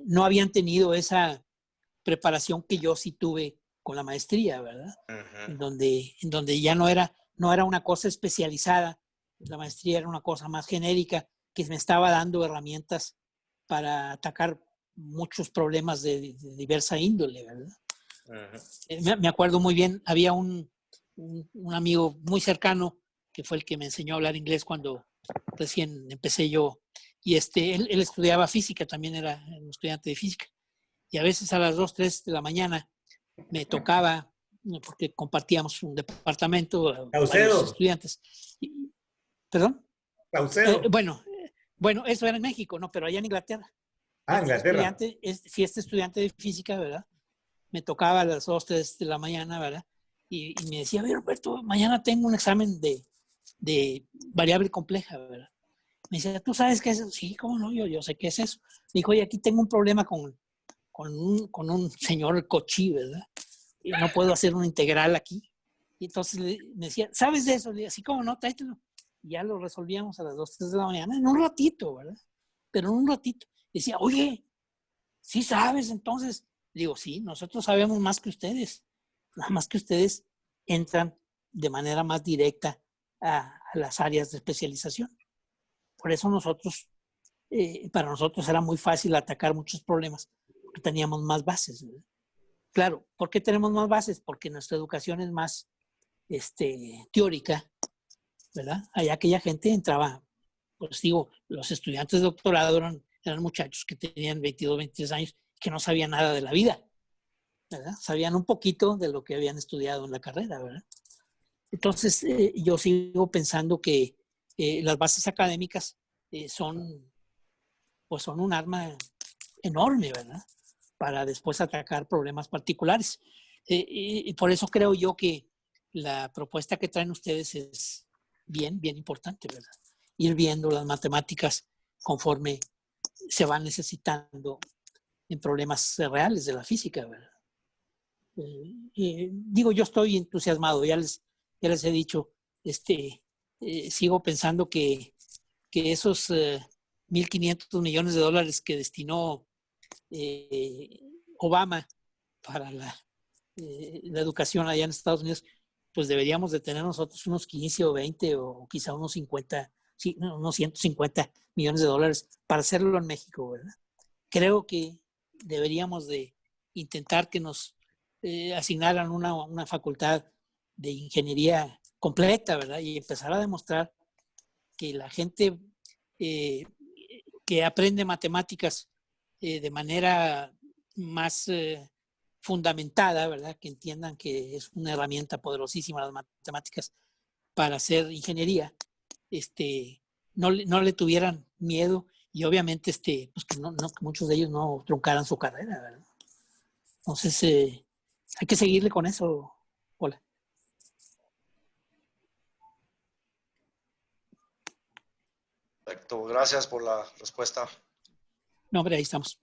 no habían tenido esa preparación que yo sí tuve con la maestría, ¿verdad? En donde ya no era una cosa especializada, la maestría era una cosa más genérica que me estaba dando herramientas para atacar muchos problemas de diversa índole, ¿verdad? Me acuerdo muy bien, había un amigo muy cercano que fue el que me enseñó a hablar inglés cuando recién empecé yo, y él estudiaba física, también era un estudiante de física, y a veces a las 2, 3 de la mañana me tocaba, porque compartíamos un departamento, varios estudiantes. ¿Perdón? Bueno, eso era en México, no, pero allá en Inglaterra. Inglaterra. Si estudiante de física, ¿verdad? Me tocaba a las 2, 3 de la mañana, ¿verdad? Y me decía, a ver, Roberto, mañana tengo un examen de variable compleja, ¿verdad? Me decía, ¿tú sabes qué es eso? Sí, ¿cómo no? Yo sé qué es eso. Me dijo, oye, aquí tengo un problema con un señor Cauchy, ¿verdad? Y no puedo hacer una integral aquí. Y entonces me decía, ¿sabes de eso? Le decía, sí, ¿cómo no? Tráetelo. Y ya lo resolvíamos a las 2, 3 de la mañana, en un ratito, ¿verdad? Pero en un ratito. Decía, oye, ¿sí sabes? Entonces, digo, sí, nosotros sabemos más que ustedes. Nada más que ustedes entran de manera más directa a las áreas de especialización. Por eso para nosotros era muy fácil atacar muchos problemas, porque teníamos más bases, ¿verdad? Claro, ¿por qué tenemos más bases? Porque nuestra educación es más teórica, ¿verdad? Allá aquella gente entraba, pues digo, los estudiantes de doctorado eran muchachos que tenían 22, 23 años que no sabían nada de la vida, ¿verdad? Sabían un poquito de lo que habían estudiado en la carrera, ¿verdad? Entonces, yo sigo pensando que las bases académicas son un arma enorme, ¿verdad? Para después atacar problemas particulares. Y por eso creo yo que la propuesta que traen ustedes es bien importante, ¿verdad? Ir viendo las matemáticas conforme se van necesitando en problemas reales de la física, ¿verdad? Digo, yo estoy entusiasmado, ya les he dicho, sigo pensando que esos 1.500 millones de dólares que destinó Obama para la educación allá en Estados Unidos, pues deberíamos de tener nosotros unos 15 o 20 o quizá unos 50, sí, unos 150 millones de dólares para hacerlo en México, ¿verdad? Creo que deberíamos de intentar que nos asignaran una facultad de ingeniería completa, ¿verdad? Y empezar a demostrar que la gente que aprende matemáticas de manera más fundamentada, ¿verdad? Que entiendan que es una herramienta poderosísima las matemáticas para hacer ingeniería, no le tuvieran miedo y obviamente pues que muchos de ellos no truncaran su carrera, ¿verdad? Entonces, hay que seguirle con eso. Hola. Perfecto, gracias por la respuesta. No, hombre, ahí estamos.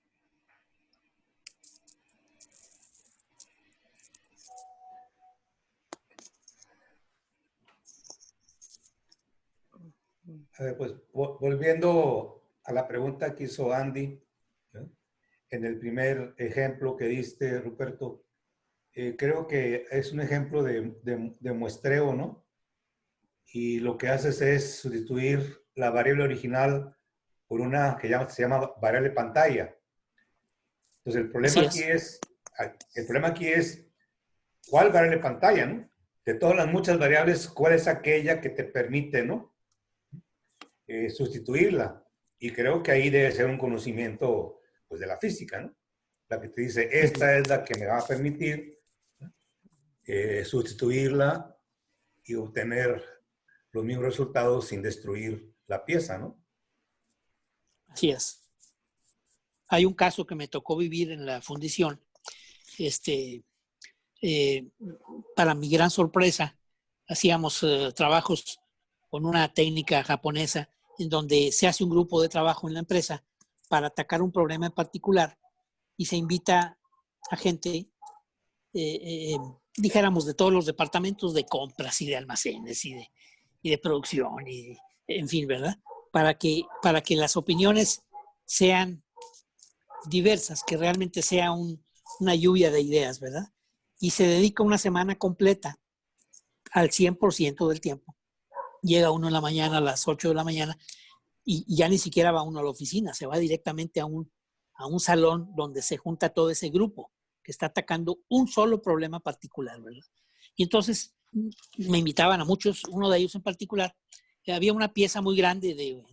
A ver, pues volviendo a la pregunta que hizo Andy, ¿no? En el primer ejemplo que diste, Ruperto, creo que es un ejemplo de muestreo, ¿no? Y lo que haces es sustituir la variable original por una que se llama variable pantalla. Entonces, el problema aquí es ¿cuál variable pantalla, no? De todas las muchas variables, ¿cuál es aquella que te permite, ¿no? Sustituirla? Y creo que ahí debe ser un conocimiento, pues, de la física, ¿no? La que te dice, esta es la que me va a permitir sustituirla y obtener los mismos resultados sin destruir la pieza, ¿no? Así es. Hay un caso que me tocó vivir en la fundición. Para mi gran sorpresa, hacíamos trabajos con una técnica japonesa en donde se hace un grupo de trabajo en la empresa para atacar un problema en particular y se invita a gente, dijéramos, de todos los departamentos de compras y de almacenes y de producción, y en fin, ¿verdad? Para que las opiniones sean diversas, que realmente sea una lluvia de ideas, ¿verdad? Y se dedica una semana completa al 100% del tiempo. Llega uno en la mañana a las 8 de la mañana y ya ni siquiera va uno a la oficina, se va directamente a un salón donde se junta todo ese grupo que está atacando un solo problema particular, ¿verdad? Y entonces me invitaban a muchos, uno de ellos en particular, había una pieza muy grande de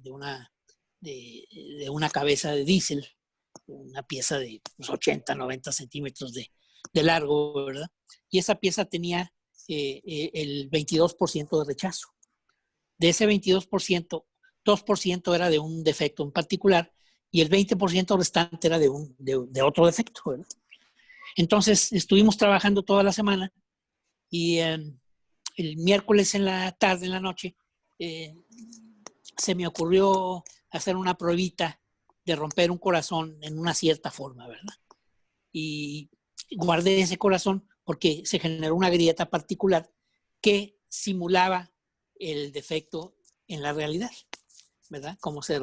una cabeza de diésel, una pieza de 80, 90 centímetros de largo, ¿verdad? Y esa pieza tenía el 22% de rechazo. De ese 22%, 2% era de un defecto en particular y el 20% restante era de otro defecto, ¿verdad? Entonces, estuvimos trabajando toda la semana y el miércoles en la tarde, en la noche, se me ocurrió hacer una pruebita de romper un corazón en una cierta forma, ¿verdad? Y guardé ese corazón porque se generó una grieta particular que simulaba el defecto en la realidad, ¿verdad? Cómo se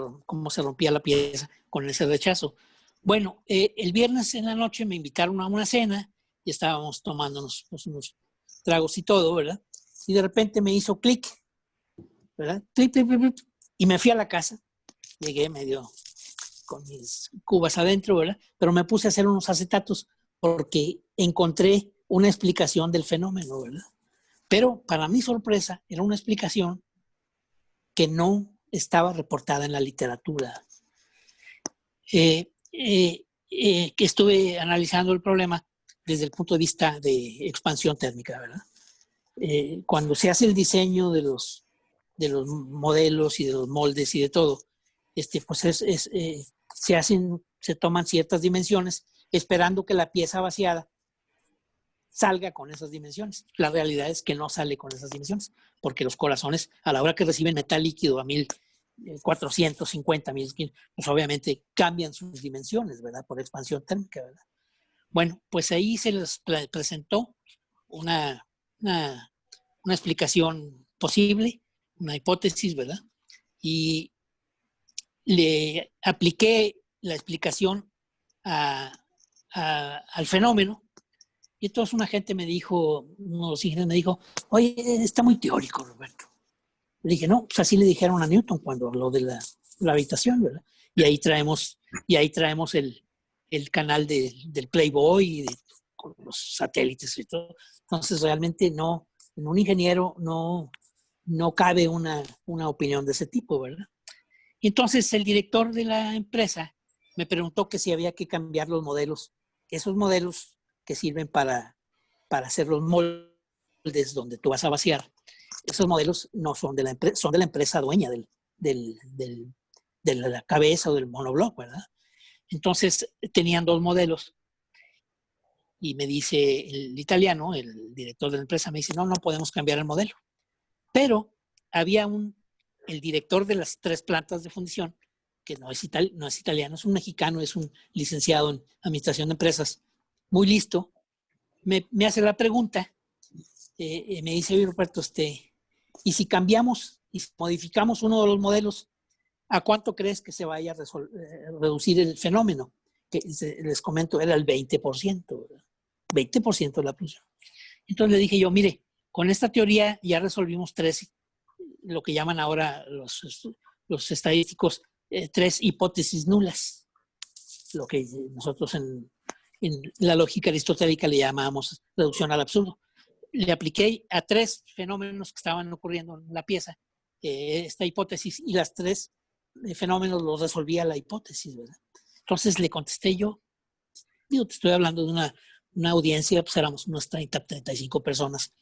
rompía la pieza con ese rechazo. Bueno, el viernes en la noche me invitaron a una cena y estábamos tomándonos unos tragos y todo, ¿verdad? Y de repente me hizo clic, ¿verdad? Clic, clic, clic, clic, y me fui a la casa. Llegué medio con mis cubas adentro, ¿verdad? Pero me puse a hacer unos acetatos porque encontré una explicación del fenómeno, ¿verdad? Pero para mi sorpresa era una explicación que no estaba reportada en la literatura. Que estuve analizando el problema desde el punto de vista de expansión térmica, ¿verdad? Cuando se hace el diseño de los modelos y de los moldes y de todo, pues se toman ciertas dimensiones esperando que la pieza vaciada salga con esas dimensiones. La realidad es que no sale con esas dimensiones, porque los corazones, a la hora que reciben metal líquido a 1450, 1500, pues obviamente cambian sus dimensiones, ¿verdad? Por expansión térmica, ¿verdad? Bueno, pues ahí se les presentó una explicación posible, una hipótesis, ¿verdad? Y le apliqué la explicación al fenómeno. Y entonces una gente me dijo, uno de los ingenieros me dijo, oye, está muy teórico, Roberto. Le dije, no, pues así le dijeron a Newton cuando habló de la habitación, ¿verdad? Y ahí traemos el canal del Playboy y con los satélites y todo. Entonces realmente no, en un ingeniero no cabe una opinión de ese tipo, ¿verdad? Y entonces el director de la empresa me preguntó que si había que cambiar los modelos, esos modelos que sirven para hacer los moldes donde tú vas a vaciar. Esos modelos no son de la empresa, son de la empresa dueña de la cabeza o del monobloc, ¿verdad? Entonces tenían dos modelos Y me dice el italiano, el director de la empresa, me dice, no podemos cambiar el modelo. Pero había el director de las 3 plantas de fundición, que no es italiano, es un mexicano, es un licenciado en administración de empresas, muy listo, me hace la pregunta, me dice, oye, Roberto, y si cambiamos y si modificamos uno de los modelos, ¿a cuánto crees que se vaya a reducir el fenómeno? Que les comento, era el 20%, ¿verdad? 20% de la producción. Entonces le dije yo, mire, con esta teoría ya resolvimos 3, lo que llaman ahora los estadísticos, 3 hipótesis nulas, lo que nosotros en la lógica aristotélica le llamamos reducción al absurdo. Le apliqué a 3 fenómenos que estaban ocurriendo en la pieza esta hipótesis, y las 3 fenómenos los resolvía la hipótesis, ¿verdad? Entonces le contesté yo, te estoy hablando de una audiencia, pues éramos unas 30, 35 personas.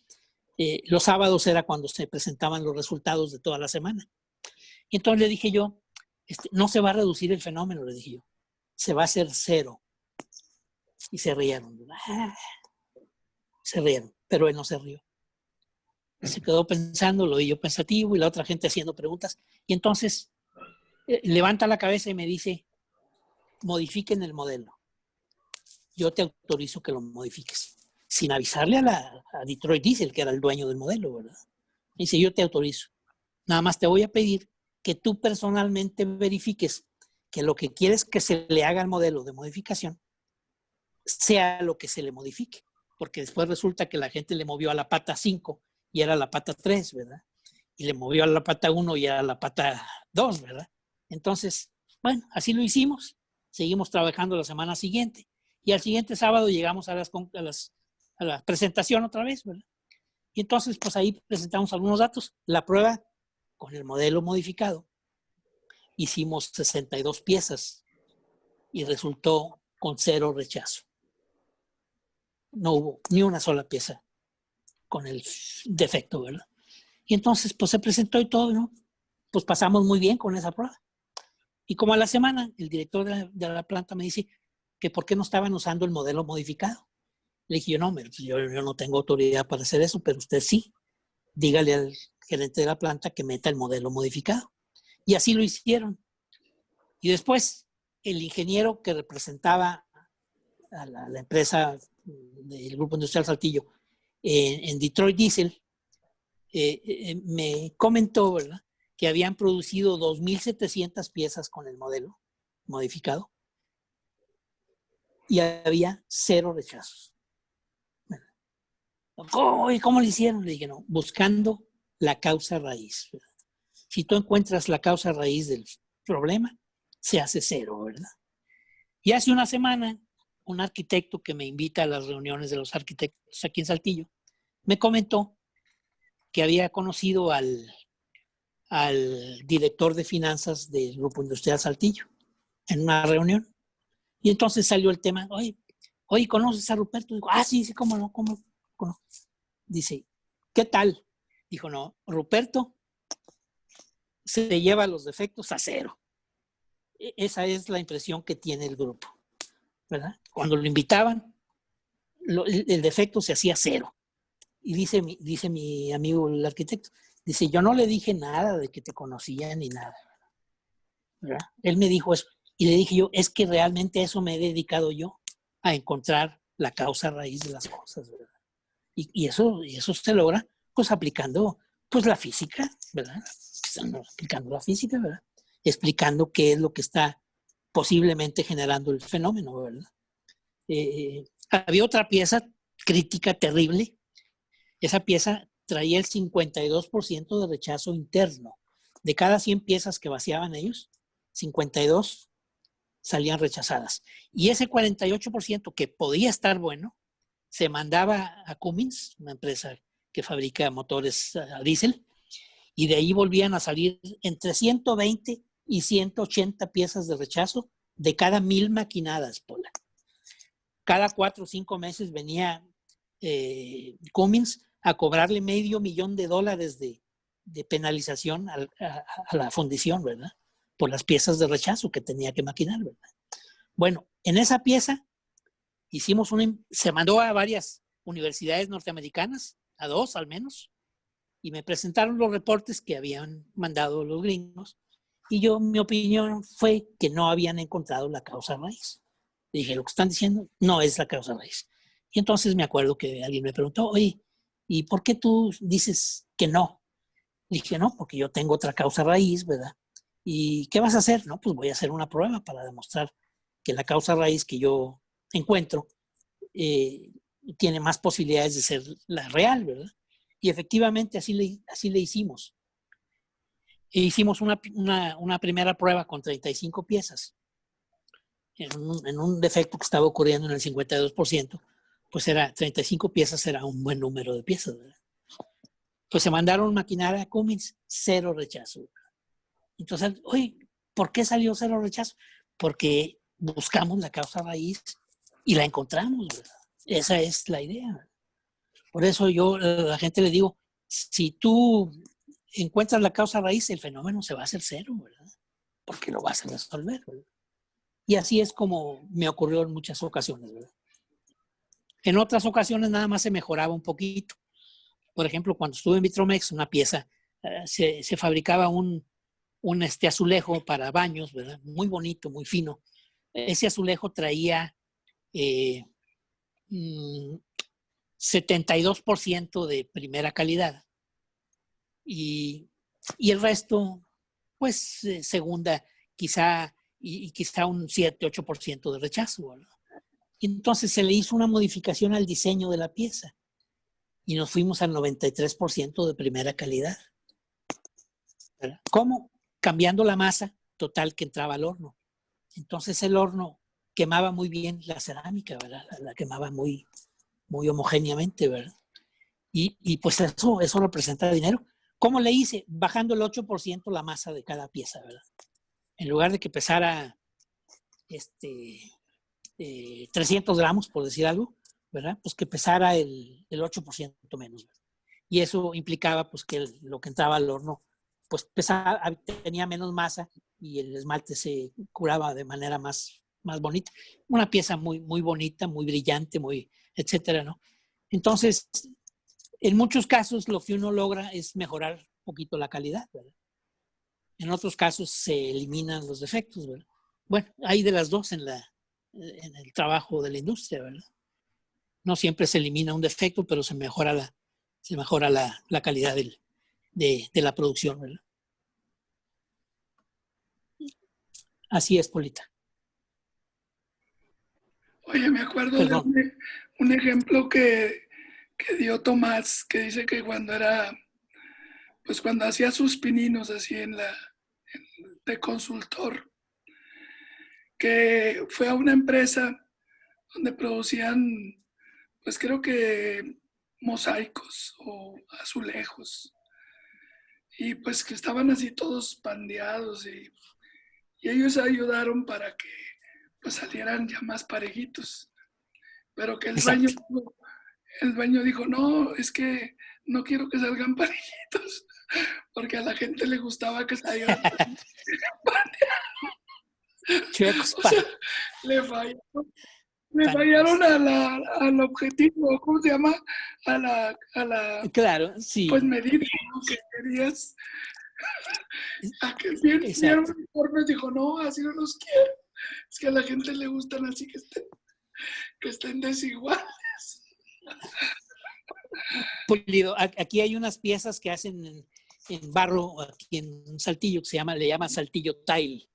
Los sábados era cuando se presentaban los resultados de toda la semana. Y entonces le dije yo, no se va a reducir el fenómeno, le dije yo, se va a hacer 0. Y se rieron. Se rieron, pero él no se rió. Se quedó pensando, lo vi yo pensativo, y la otra gente haciendo preguntas. Y entonces levanta la cabeza y me dice, modifiquen el modelo. Yo te autorizo que lo modifiques. Sin avisarle a Detroit Diesel, que era el dueño del modelo, ¿verdad? Me dice, yo te autorizo. Nada más te voy a pedir que tú personalmente verifiques que lo que quieres que se le haga al modelo de modificación sea lo que se le modifique. Porque después resulta que la gente le movió a la pata 5 y era la pata 3, ¿verdad? Y le movió a la pata 1 y era la pata 2, ¿verdad? Entonces, bueno, así lo hicimos. Seguimos trabajando la semana siguiente. Y al siguiente sábado llegamos a la presentación otra vez, ¿verdad? Y entonces, pues ahí presentamos algunos datos. La prueba con el modelo modificado, hicimos 62 piezas y resultó con 0 rechazo. No hubo ni una sola pieza con el defecto, ¿verdad? Y entonces, pues se presentó y todo, ¿no? Pues pasamos muy bien con esa prueba. Y como a la semana, el director de la planta me dice que por qué no estaban usando el modelo modificado. Le dije yo, no, yo no tengo autoridad para hacer eso, pero usted sí. Dígale al gerente de la planta que meta el modelo modificado. Y así lo hicieron. Y después, el ingeniero que representaba a la empresa del Grupo Industrial Saltillo en Detroit Diesel, me comentó, ¿verdad?, que habían producido 2,700 piezas con el modelo modificado y había 0 rechazos. ¿Cómo lo hicieron? Le dije, no, buscando la causa raíz, ¿verdad? Si tú encuentras la causa raíz del problema, se hace 0, ¿verdad? Y hace una semana, un arquitecto que me invita a las reuniones de los arquitectos aquí en Saltillo, me comentó que había conocido al director de finanzas del Grupo Industrial Saltillo en una reunión. Y entonces salió el tema, oye, ¿conoces a Ruperto? Digo, sí, cómo no. Dice, ¿qué tal? Dijo, no, Ruperto se lleva los defectos a 0. Esa es la impresión que tiene el grupo, ¿verdad? Cuando lo invitaban, el defecto se hacía 0. Y dice mi amigo el arquitecto, dice, yo no le dije nada de que te conocía ni nada, ¿verdad? Él me dijo eso. Y le dije yo, es que realmente a eso me he dedicado yo, a encontrar la causa raíz de las cosas, ¿verdad? Y eso se logra pues aplicando pues la física, ¿verdad? Aplicando la física, ¿verdad? Explicando qué es lo que está posiblemente generando el fenómeno, ¿verdad? Había otra pieza crítica terrible. Esa pieza traía el 52% de rechazo interno. De cada 100 piezas que vaciaban ellos, 52 salían rechazadas. Y ese 48% que podía estar bueno, se mandaba a Cummins, una empresa que fabrica motores a diésel, y de ahí volvían a salir entre 120 y 180 piezas de rechazo de cada 1,000 maquinadas, Pola. Cada 4 o 5 meses venía Cummins a cobrarle $500,000 de penalización a la fundición, ¿verdad? Por las piezas de rechazo que tenía que maquinar, ¿verdad? Bueno, en esa pieza se mandó a varias universidades norteamericanas, a 2 al menos, y me presentaron los reportes que habían mandado los gringos, y mi opinión fue que no habían encontrado la causa raíz. Dije, lo que están diciendo no es la causa raíz. Y entonces me acuerdo que alguien me preguntó, oye, ¿y por qué tú dices que no? Dije, no, porque yo tengo otra causa raíz, ¿verdad? ¿Y qué vas a hacer? No, pues voy a hacer una prueba para demostrar que la causa raíz que yo encuentro tiene más posibilidades de ser la real, ¿verdad? Y efectivamente así le hicimos. E hicimos una primera prueba con 35 piezas. En un defecto que estaba ocurriendo en el 52%, pues 35 piezas era un buen número de piezas, ¿verdad? Pues se mandaron maquinar a Cummins, 0 rechazo. Entonces, oye, ¿por qué salió 0 rechazo? Porque buscamos la causa raíz y la encontramos, ¿verdad? Esa es la idea. Por eso yo a la gente le digo, si tú encuentras la causa raíz, el fenómeno se va a hacer 0, ¿verdad? Porque lo vas a resolver, ¿verdad? Y así es como me ocurrió en muchas ocasiones, ¿verdad? En otras ocasiones nada más se mejoraba un poquito. Por ejemplo, cuando estuve en Vitromex, una pieza, se fabricaba un azulejo para baños, ¿verdad? Muy bonito, muy fino. Ese azulejo traía 72% de primera calidad y el resto, pues, segunda, quizá, y quizá un 7-8% de rechazo, ¿verdad? Y entonces se le hizo una modificación al diseño de la pieza y nos fuimos al 93% de primera calidad, ¿verdad? ¿Cómo? Cambiando la masa total que entraba al horno. Entonces el horno quemaba muy bien la cerámica, ¿verdad? La quemaba muy homogéneamente, ¿verdad? Y pues eso representa dinero. ¿Cómo le hice? Bajando el 8% la masa de cada pieza, ¿verdad? En lugar de que pesara 300 gramos, por decir algo, ¿verdad? Pues que pesara el 8% menos, ¿verdad? Y eso implicaba pues que lo que entraba al horno pues tenía menos masa y el esmalte se curaba de manera más bonita. Una pieza muy bonita, muy brillante, muy etcétera, ¿no? Entonces, en muchos casos lo que uno logra es mejorar un poquito la calidad, ¿verdad? En otros casos se eliminan los defectos, ¿verdad? Bueno, hay de las dos en el trabajo de la industria, ¿verdad? No siempre se elimina un defecto, pero se mejora la calidad de la producción, ¿verdad? Así es, Polita. Oye, me acuerdo de un ejemplo que dio Tomás, que dice que cuando hacía sus pininos así de consultor, que fue a una empresa donde producían, pues creo que mosaicos o azulejos, y pues que estaban así todos pandeados y ellos ayudaron para que pues salieran ya más parejitos, pero que el dueño dijo, no, es que no quiero que salgan parejitos, porque a la gente le gustaba que salieran Chuecos, o sea, le fallaron al objetivo, ¿cómo se llama? A la claro, sí. Pues medida, ¿no? Que querías. A que vieron informes, dijo, no, así no los quiero. Es que a la gente le gustan así que estén desiguales. Pulido, aquí hay unas piezas que hacen en barro, aquí en Saltillo, que le llama Saltillo Tile,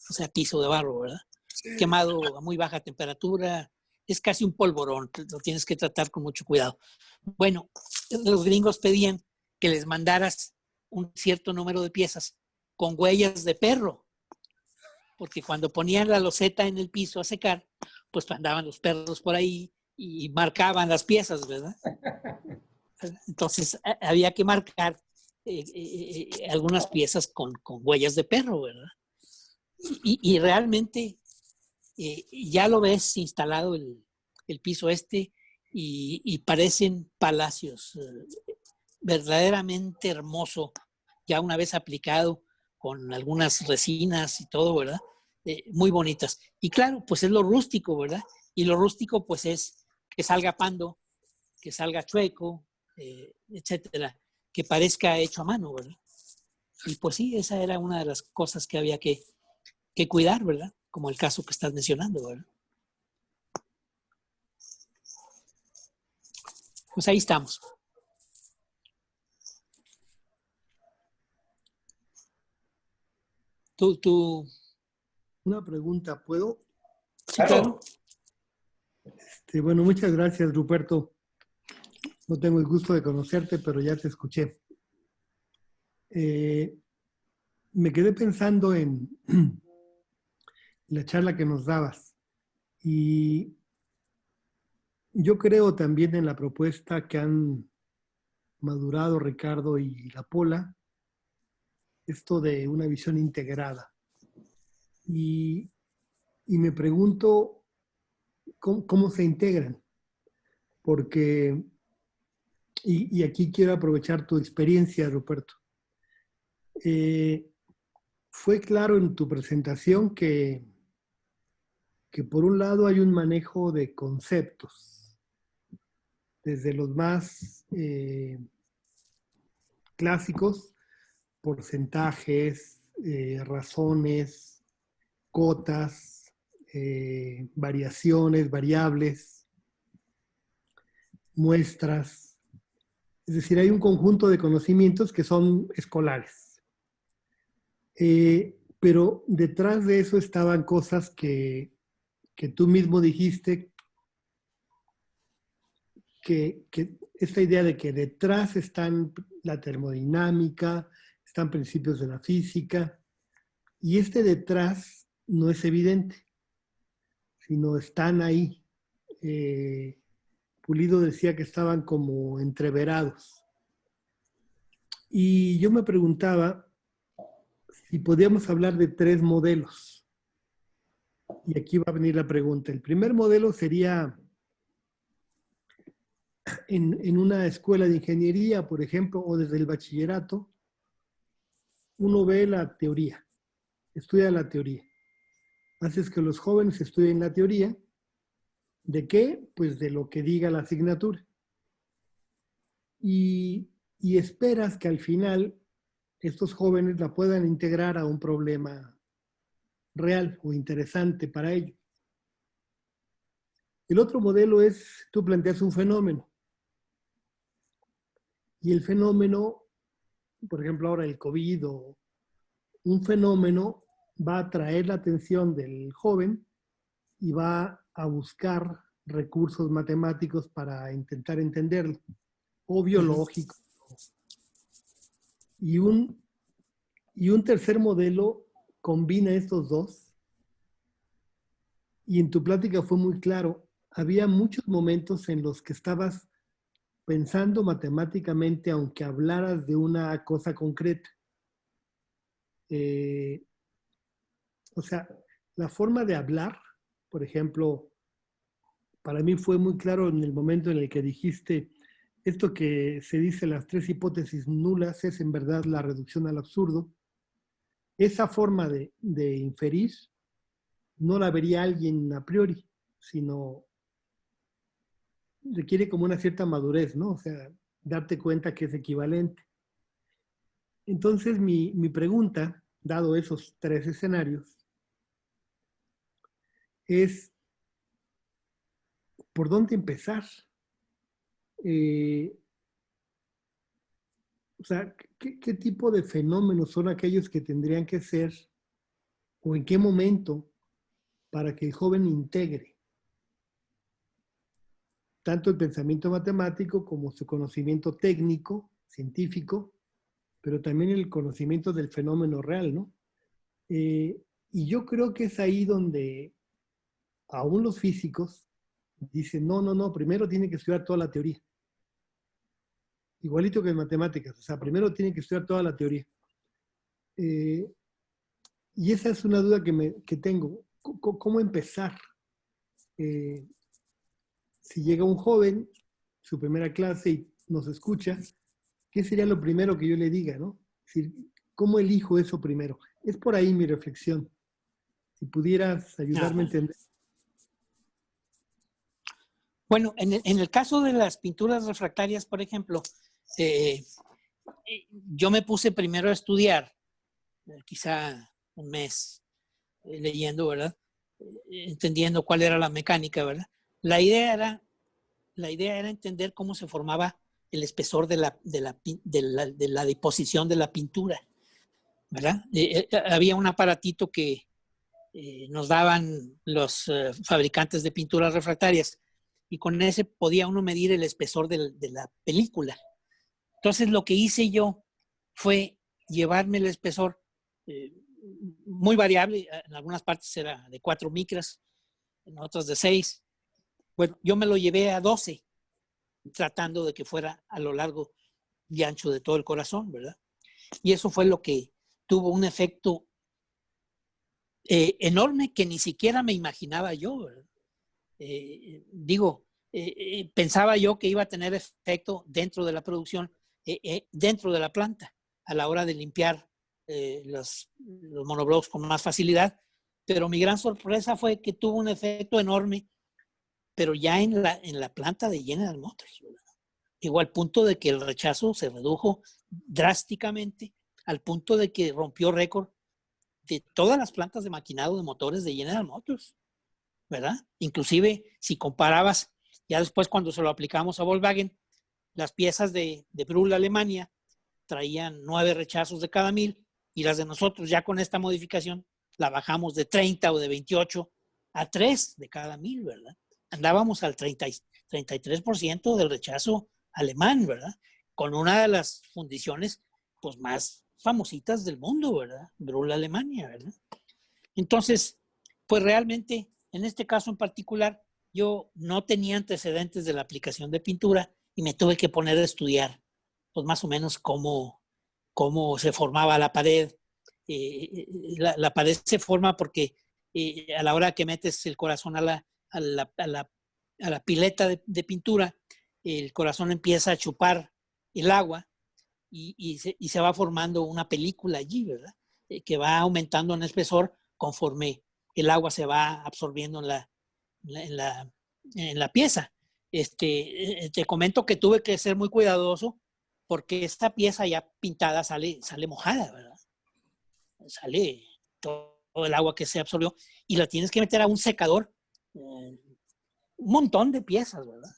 o sea, piso de barro, ¿verdad? Sí. Quemado a muy baja temperatura, es casi un polvorón, lo tienes que tratar con mucho cuidado. Bueno, los gringos pedían que les mandaras un cierto número de piezas con huellas de perro, porque cuando ponían la loseta en el piso a secar, pues andaban los perros por ahí y marcaban las piezas, ¿verdad? Entonces había que marcar algunas piezas con huellas de perro, ¿verdad? Y realmente ya lo ves instalado el piso y parecen palacios, verdaderamente hermoso, ya una vez aplicado con algunas resinas y todo, ¿verdad? Muy bonitas. Y claro, pues es lo rústico, ¿verdad? Y lo rústico, pues, es que salga pando, que salga chueco, etcétera, que parezca hecho a mano, ¿verdad? Y pues sí, esa era una de las cosas que había que cuidar, ¿verdad? Como el caso que estás mencionando, ¿verdad? Pues ahí estamos. Tú. Una pregunta, ¿puedo? Sí, claro. Bueno, muchas gracias, Ruperto. No tengo el gusto de conocerte, pero ya te escuché. Me quedé pensando en la charla que nos dabas y yo creo también en la propuesta que han madurado Ricardo y La Pola, esto de una visión integrada. Y me pregunto cómo se integran, porque, y aquí quiero aprovechar tu experiencia, Ruperto. Fue claro en tu presentación que por un lado hay un manejo de conceptos, desde los más clásicos, porcentajes, razones, cotas, variaciones, variables, muestras. Es decir, hay un conjunto de conocimientos que son escolares. Pero detrás de eso estaban cosas que tú mismo dijiste, que esta idea de que detrás están la termodinámica, están principios de la física, y este detrás no es evidente, sino están ahí. Pulido decía que estaban como entreverados. Y yo me preguntaba si podíamos hablar de 3 modelos. Y aquí va a venir la pregunta. El primer modelo sería en una escuela de ingeniería, por ejemplo, o desde el bachillerato, uno ve la teoría, estudia la teoría. Haces que los jóvenes estudien la teoría. ¿De qué? Pues de lo que diga la asignatura. Y esperas que al final estos jóvenes la puedan integrar a un problema real o interesante para ellos. El otro modelo es, tú planteas un fenómeno. Y el fenómeno, por ejemplo ahora el COVID o un fenómeno va a atraer la atención del joven y va a buscar recursos matemáticos para intentar entenderlo, o biológico. Y un tercer modelo combina estos dos. Y en tu plática fue muy claro, había muchos momentos en los que estabas pensando matemáticamente, aunque hablaras de una cosa concreta. O sea, la forma de hablar, por ejemplo, para mí fue muy claro en el momento en el que dijiste esto que se dice las 3 hipótesis nulas es en verdad la reducción al absurdo. Esa forma de inferir no la vería alguien a priori, sino requiere como una cierta madurez, ¿no? O sea, darte cuenta que es equivalente. Entonces, mi pregunta, dado esos 3 escenarios, es, ¿por dónde empezar? O sea, ¿qué tipo de fenómenos son aquellos que tendrían que ser, o en qué momento, para que el joven integre tanto el pensamiento matemático como su conocimiento técnico, científico, pero también el conocimiento del fenómeno real, ¿no? Y yo creo que es ahí donde aún los físicos dicen, no, primero tiene que estudiar toda la teoría. Igualito que en matemáticas, o sea, primero tiene que estudiar toda la teoría. Y esa es una duda que tengo. ¿Cómo empezar? Si llega un joven, su primera clase y nos escucha, ¿qué sería lo primero que yo le diga, no? Es decir, ¿cómo elijo eso primero? Es por ahí mi reflexión. Si pudieras ayudarme a entender. Bueno, en el caso de las pinturas refractarias, por ejemplo, yo me puse primero a estudiar, quizá un mes, leyendo, ¿verdad? Entendiendo cuál era la mecánica, ¿verdad? La idea era entender cómo se formaba el espesor de la disposición de la pintura, ¿verdad? Había un aparatito que nos daban los fabricantes de pinturas refractarias y con ese podía uno medir el espesor de la película. Entonces lo que hice yo fue llevarme el espesor muy variable, en algunas partes era de 4 micras, en otras de 6. Bueno, yo me lo llevé a 12, tratando de que fuera a lo largo y ancho de todo el corazón, ¿verdad? Y eso fue lo que tuvo un efecto enorme que ni siquiera me imaginaba yo, ¿verdad? Pensaba yo que iba a tener efecto dentro de la producción, dentro de la planta, a la hora de limpiar los monoblocks con más facilidad, pero mi gran sorpresa fue que tuvo un efecto enorme, pero ya en la planta de General Motors, ¿verdad? Llegó al punto de que el rechazo se redujo drásticamente, al punto de que rompió récord de todas las plantas de maquinado de motores de General Motors, ¿verdad? Inclusive, si comparabas, ya después cuando se lo aplicamos a Volkswagen, las piezas de Brühl, Alemania, traían 9 rechazos de cada 1000 y las de nosotros ya con esta modificación la bajamos de 30 o de 28 a 3 de cada 1000, ¿verdad? Andábamos al 33% del rechazo alemán, ¿verdad? Con una de las fundiciones pues más famositas del mundo, ¿verdad? Brühl, Alemania, ¿verdad? Entonces, pues realmente, en este caso en particular, yo no tenía antecedentes de la aplicación de pintura y me tuve que poner a estudiar, pues más o menos cómo se formaba la pared. La pared se forma porque a la hora que metes el corazón a la pileta de pintura, el corazón empieza a chupar el agua y se va formando una película allí, ¿verdad? Que va aumentando en espesor conforme el agua se va absorbiendo en la pieza. Te comento que tuve que ser muy cuidadoso porque esta pieza ya pintada sale mojada, ¿verdad? Sale todo el agua que se absorbió y la tienes que meter a un secador. Un montón de piezas, ¿verdad?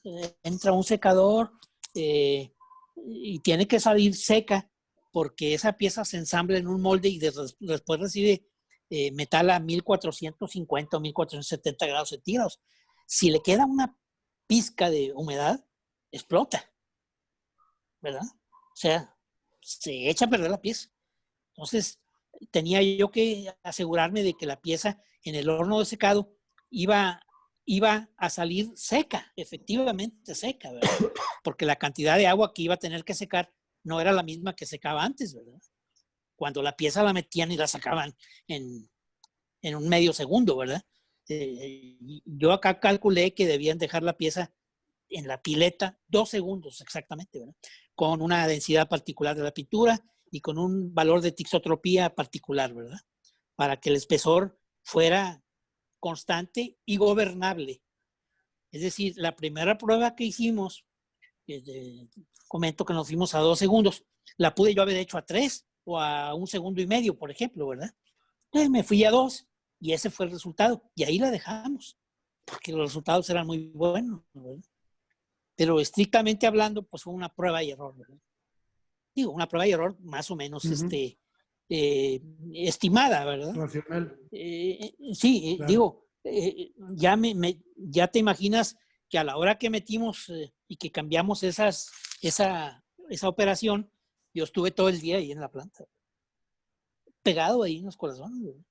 Entra un secador y tiene que salir seca porque esa pieza se ensambla en un molde y después recibe metal a 1450 o 1470 grados centígrados. Si le queda una pizca de humedad, explota, ¿verdad? O sea, se echa a perder la pieza. Entonces, tenía yo que asegurarme de que la pieza en el horno de secado iba a salir seca, efectivamente seca, ¿verdad? Porque la cantidad de agua que iba a tener que secar no era la misma que secaba antes, ¿verdad? Cuando la pieza la metían y la sacaban en un medio segundo, ¿verdad? Yo acá calculé que debían dejar la pieza en la pileta 2 segundos exactamente, ¿verdad? Con una densidad particular de la pintura y con un valor de tixotropía particular, ¿verdad? Para que el espesor fuera constante y gobernable. Es decir, la primera prueba que hicimos, comento que nos fuimos a 2 segundos, la pude yo haber hecho a 3 o a 1 segundo y medio, por ejemplo, ¿verdad? Entonces me fui a 2 y ese fue el resultado. Y ahí la dejamos, porque los resultados eran muy buenos, ¿verdad? Pero estrictamente hablando, pues fue una prueba y error, ¿verdad? Digo, una prueba y error más o menos estimada, ¿verdad? Racional. Sí, Claro. digo, ya te imaginas que a la hora que metimos y que cambiamos esa operación, yo estuve todo el día ahí en la planta, pegado ahí en los corazones, ¿verdad?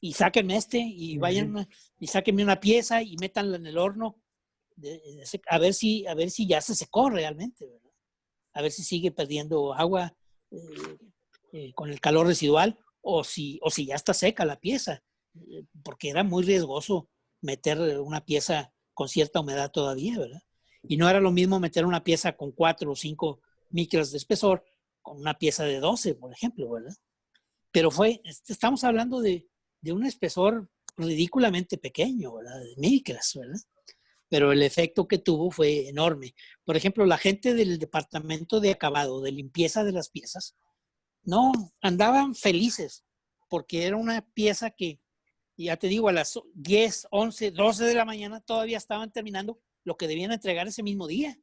Y sáquenme y vayan y sáquenme una pieza y métanla en el horno a ver si ya se secó realmente, ¿verdad? A ver si sigue perdiendo agua con el calor residual o si ya está seca la pieza, porque era muy riesgoso meter una pieza con cierta humedad todavía, ¿verdad? Y no era lo mismo meter una pieza con 4 o 5 micras de espesor con una pieza de 12, por ejemplo, ¿verdad? Pero estamos hablando de un espesor ridículamente pequeño, ¿verdad? De micras, ¿verdad? pero el efecto que tuvo fue enorme. Por ejemplo, la gente del departamento de acabado, de limpieza de las piezas, no, andaban felices, porque era una pieza que, ya te digo, a las 10, 11, 12 de la mañana todavía estaban terminando lo que debían entregar ese mismo día.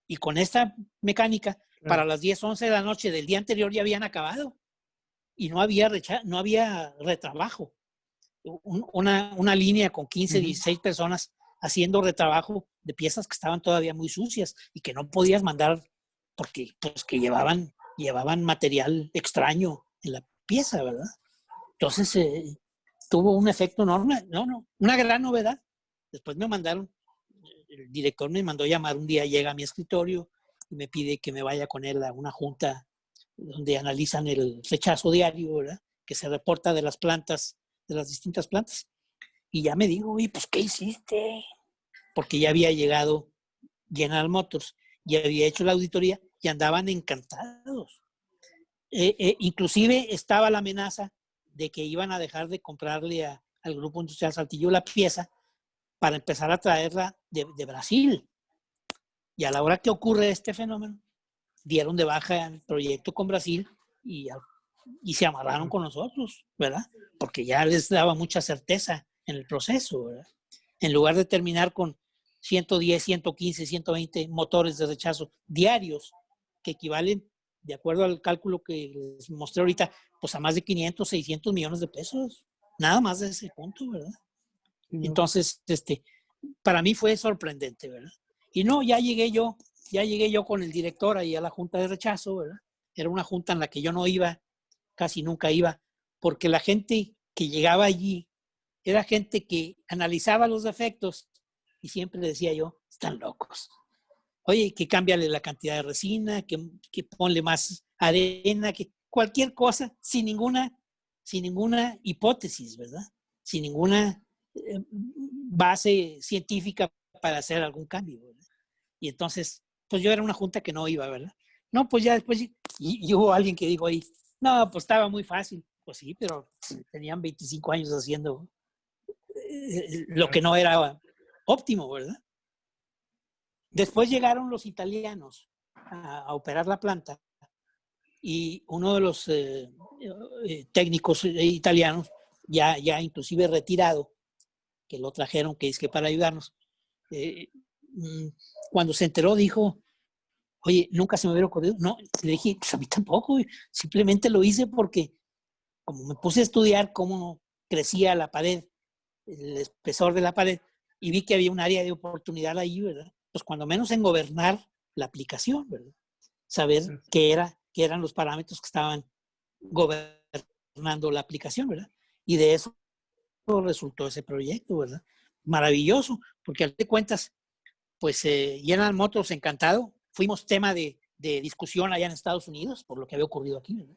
Y con esta mecánica, para las 10, 11 de la noche del día anterior ya habían acabado. Y no había retrabajo. Una línea con 15, 16 personas haciendo retrabajo de piezas que estaban todavía muy sucias y que no podías mandar porque pues, que llevaban material extraño en la pieza, ¿verdad? Entonces tuvo un efecto enorme, una gran novedad. Después me mandaron, el director me mandó llamar un día, llega a mi escritorio y me pide que me vaya con él a una junta donde analizan el rechazo diario, ¿verdad? Que se reporta de las plantas, de las distintas plantas. Y ya me dijo, oye, pues, ¿qué hiciste? Porque ya había llegado General Motors, ya había hecho la auditoría y andaban encantados. Inclusive estaba la amenaza de que iban a dejar de comprarle al Grupo Industrial Saltillo la pieza para empezar a traerla de Brasil. Y a la hora que ocurre este fenómeno, dieron de baja el proyecto con Brasil y se amarraron con nosotros, ¿verdad? Porque ya les daba mucha certeza en el proceso, ¿verdad? En lugar de terminar con 110, 115, 120 motores de rechazo diarios, que equivalen, de acuerdo al cálculo que les mostré ahorita, pues a más de 500, 600 millones de pesos. Nada más de ese punto, ¿verdad? Entonces, para mí fue sorprendente, ¿verdad? Y no, ya llegué yo con el director ahí a la junta de rechazo, ¿verdad? Era una junta en la que yo no iba, casi nunca iba, porque la gente que llegaba allí era gente que analizaba los defectos y siempre le decía yo, están locos. Oye, que cámbiale la cantidad de resina, que ponle más arena, que cualquier cosa, sin ninguna hipótesis, ¿verdad? Sin ninguna base científica para hacer algún cambio, ¿verdad? Y entonces, pues yo era una junta que no iba, ¿verdad? No, pues ya después, y hubo alguien que dijo ahí, no, pues estaba muy fácil. Pues sí, pero tenían 25 años haciendo lo que no era óptimo, ¿verdad? Después llegaron los italianos a operar la planta y uno de los técnicos italianos, ya inclusive retirado, que lo trajeron, que es que para ayudarnos, cuando se enteró dijo, oye, nunca se me hubiera ocurrido. No, le dije, pues a mí tampoco, simplemente lo hice porque como me puse a estudiar cómo crecía la pared, el espesor de la pared, y vi que había un área de oportunidad ahí, ¿verdad? Pues cuando menos en gobernar la aplicación, ¿verdad? Saber qué eran los parámetros que estaban gobernando la aplicación, ¿verdad? Y de eso resultó ese proyecto, ¿verdad? Maravilloso, porque al de cuentas, pues General Motors encantado, fuimos tema de discusión allá en Estados Unidos por lo que había ocurrido aquí, ¿verdad?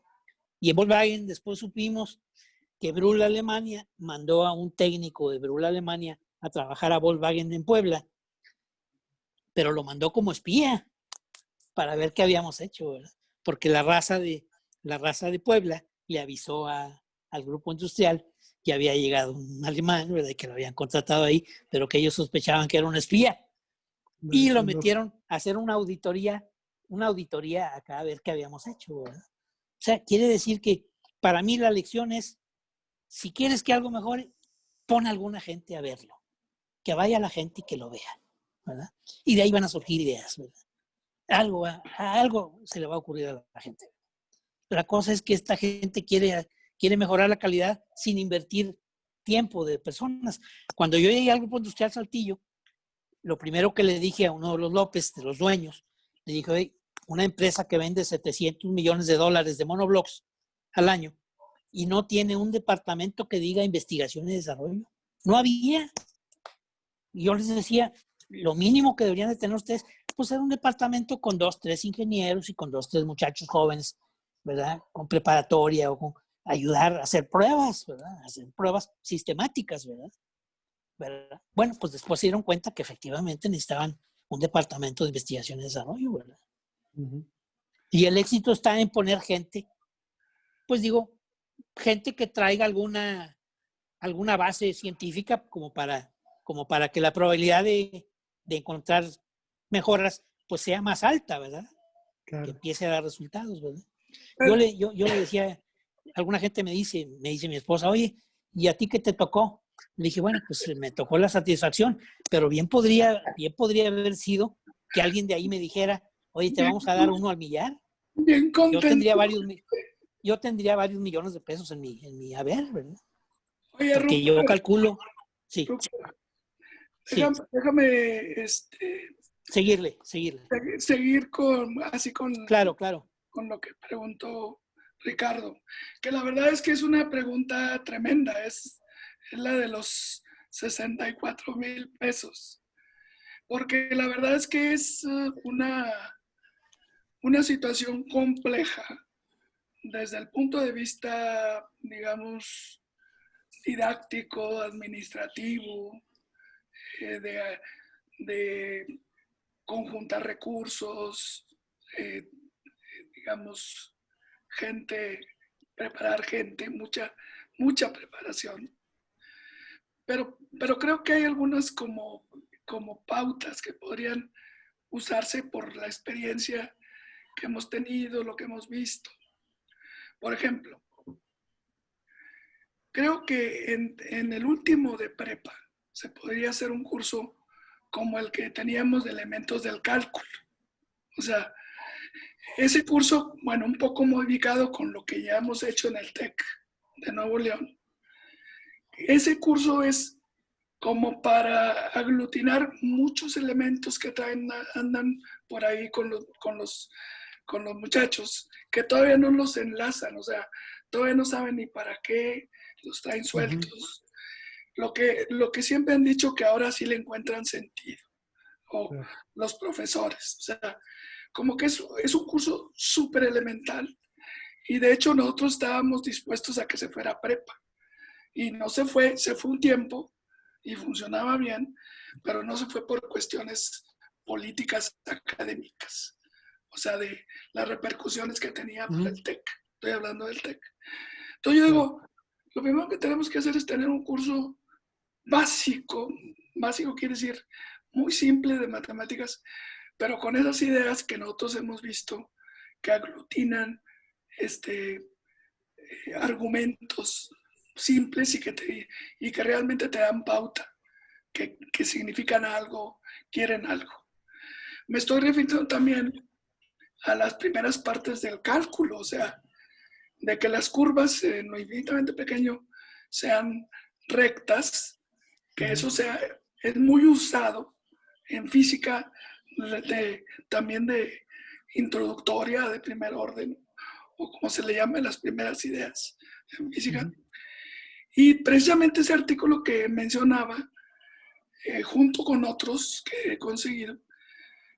Y en Volkswagen después supimos que Brühl Alemania mandó a un técnico de Brühl Alemania a trabajar a Volkswagen en Puebla, pero lo mandó como espía para ver qué habíamos hecho, ¿verdad? Porque la raza de Puebla le avisó al grupo industrial que había llegado un alemán, ¿verdad? Que lo habían contratado ahí, pero que ellos sospechaban que era un espía. Y lo metieron a hacer una auditoría acá a ver qué habíamos hecho, ¿verdad? O sea, quiere decir que para mí la lección es, si quieres que algo mejore, pon a alguna gente a verlo. Que vaya la gente y que lo vea, ¿verdad? Y de ahí van a surgir ideas, ¿verdad? Algo se le va a ocurrir a la gente. La cosa es que esta gente quiere mejorar la calidad sin invertir tiempo de personas. Cuando yo llegué al Grupo Industrial Saltillo, lo primero que le dije a uno de los López, de los dueños, le dije, oye, una empresa que vende $700 millones de monoblocks al año y no tiene un departamento que diga investigación y desarrollo. No había. Y yo les decía, lo mínimo que deberían de tener ustedes, pues era un departamento con 2, 3 ingenieros y con 2, 3 muchachos jóvenes, ¿verdad? Con preparatoria o con ayudar a hacer pruebas, ¿verdad? Hacer pruebas sistemáticas, ¿verdad? Bueno, pues después se dieron cuenta que efectivamente necesitaban un departamento de investigación y desarrollo, ¿verdad? Y el éxito está en poner gente, pues digo, gente que traiga alguna base científica como para como para que la probabilidad de encontrar mejoras pues sea más alta, ¿verdad? Claro. Que empiece a dar resultados, ¿verdad? Pero- Yo le decía, alguna gente me dice mi esposa, oye, ¿y a ti qué te tocó? Le dije, bueno, pues me tocó la satisfacción, pero bien podría haber sido que alguien de ahí me dijera, oye, te vamos a dar 1 al millar. Bien Yo contento. tendría varios millones de pesos en mi haber, ¿verdad? Oye, Porque yo Rupert, calculo, sí, sí, déjame seguirle. seguir con Claro. lo que preguntó Ricardo, que la verdad es que es una pregunta tremenda, es la de los 64,000 pesos, porque la verdad es que es una situación compleja desde el punto de vista, digamos, didáctico, administrativo, de conjuntar recursos, digamos, preparar gente, mucha preparación. Pero creo que hay algunas como pautas que podrían usarse por la experiencia que hemos tenido, lo que hemos visto. Por ejemplo, creo que en el último de prepa se podría hacer un curso como el que teníamos de elementos del cálculo. O sea, ese curso, bueno, un poco modificado con lo que ya hemos hecho en el TEC de Nuevo León. Ese curso es como para aglutinar muchos elementos que andan por ahí con los muchachos, que todavía no los enlazan, o sea, todavía no saben ni para qué, los traen sueltos. Lo que siempre han dicho que ahora sí le encuentran sentido, o los profesores, o sea, como que es un curso súper elemental, y de hecho nosotros estábamos dispuestos a que se fuera a prepa, y no se fue un tiempo, y funcionaba bien, pero no se fue por cuestiones políticas académicas, o sea, de las repercusiones que tenía para el TEC. Estoy hablando del TEC. Entonces yo digo, lo primero que tenemos que hacer es tener un curso básico quiere decir muy simple de matemáticas, pero con esas ideas que nosotros hemos visto que aglutinan argumentos simples y que realmente te dan pauta, que significan algo, quieren algo. Me estoy refiriendo también a las primeras partes del cálculo, o sea, de que las curvas en lo infinitamente pequeño sean rectas, que eso es muy usado en física también de introductoria de primer orden, o como se le llama, las primeras ideas en física. Y precisamente ese artículo que mencionaba, junto con otros que he conseguido,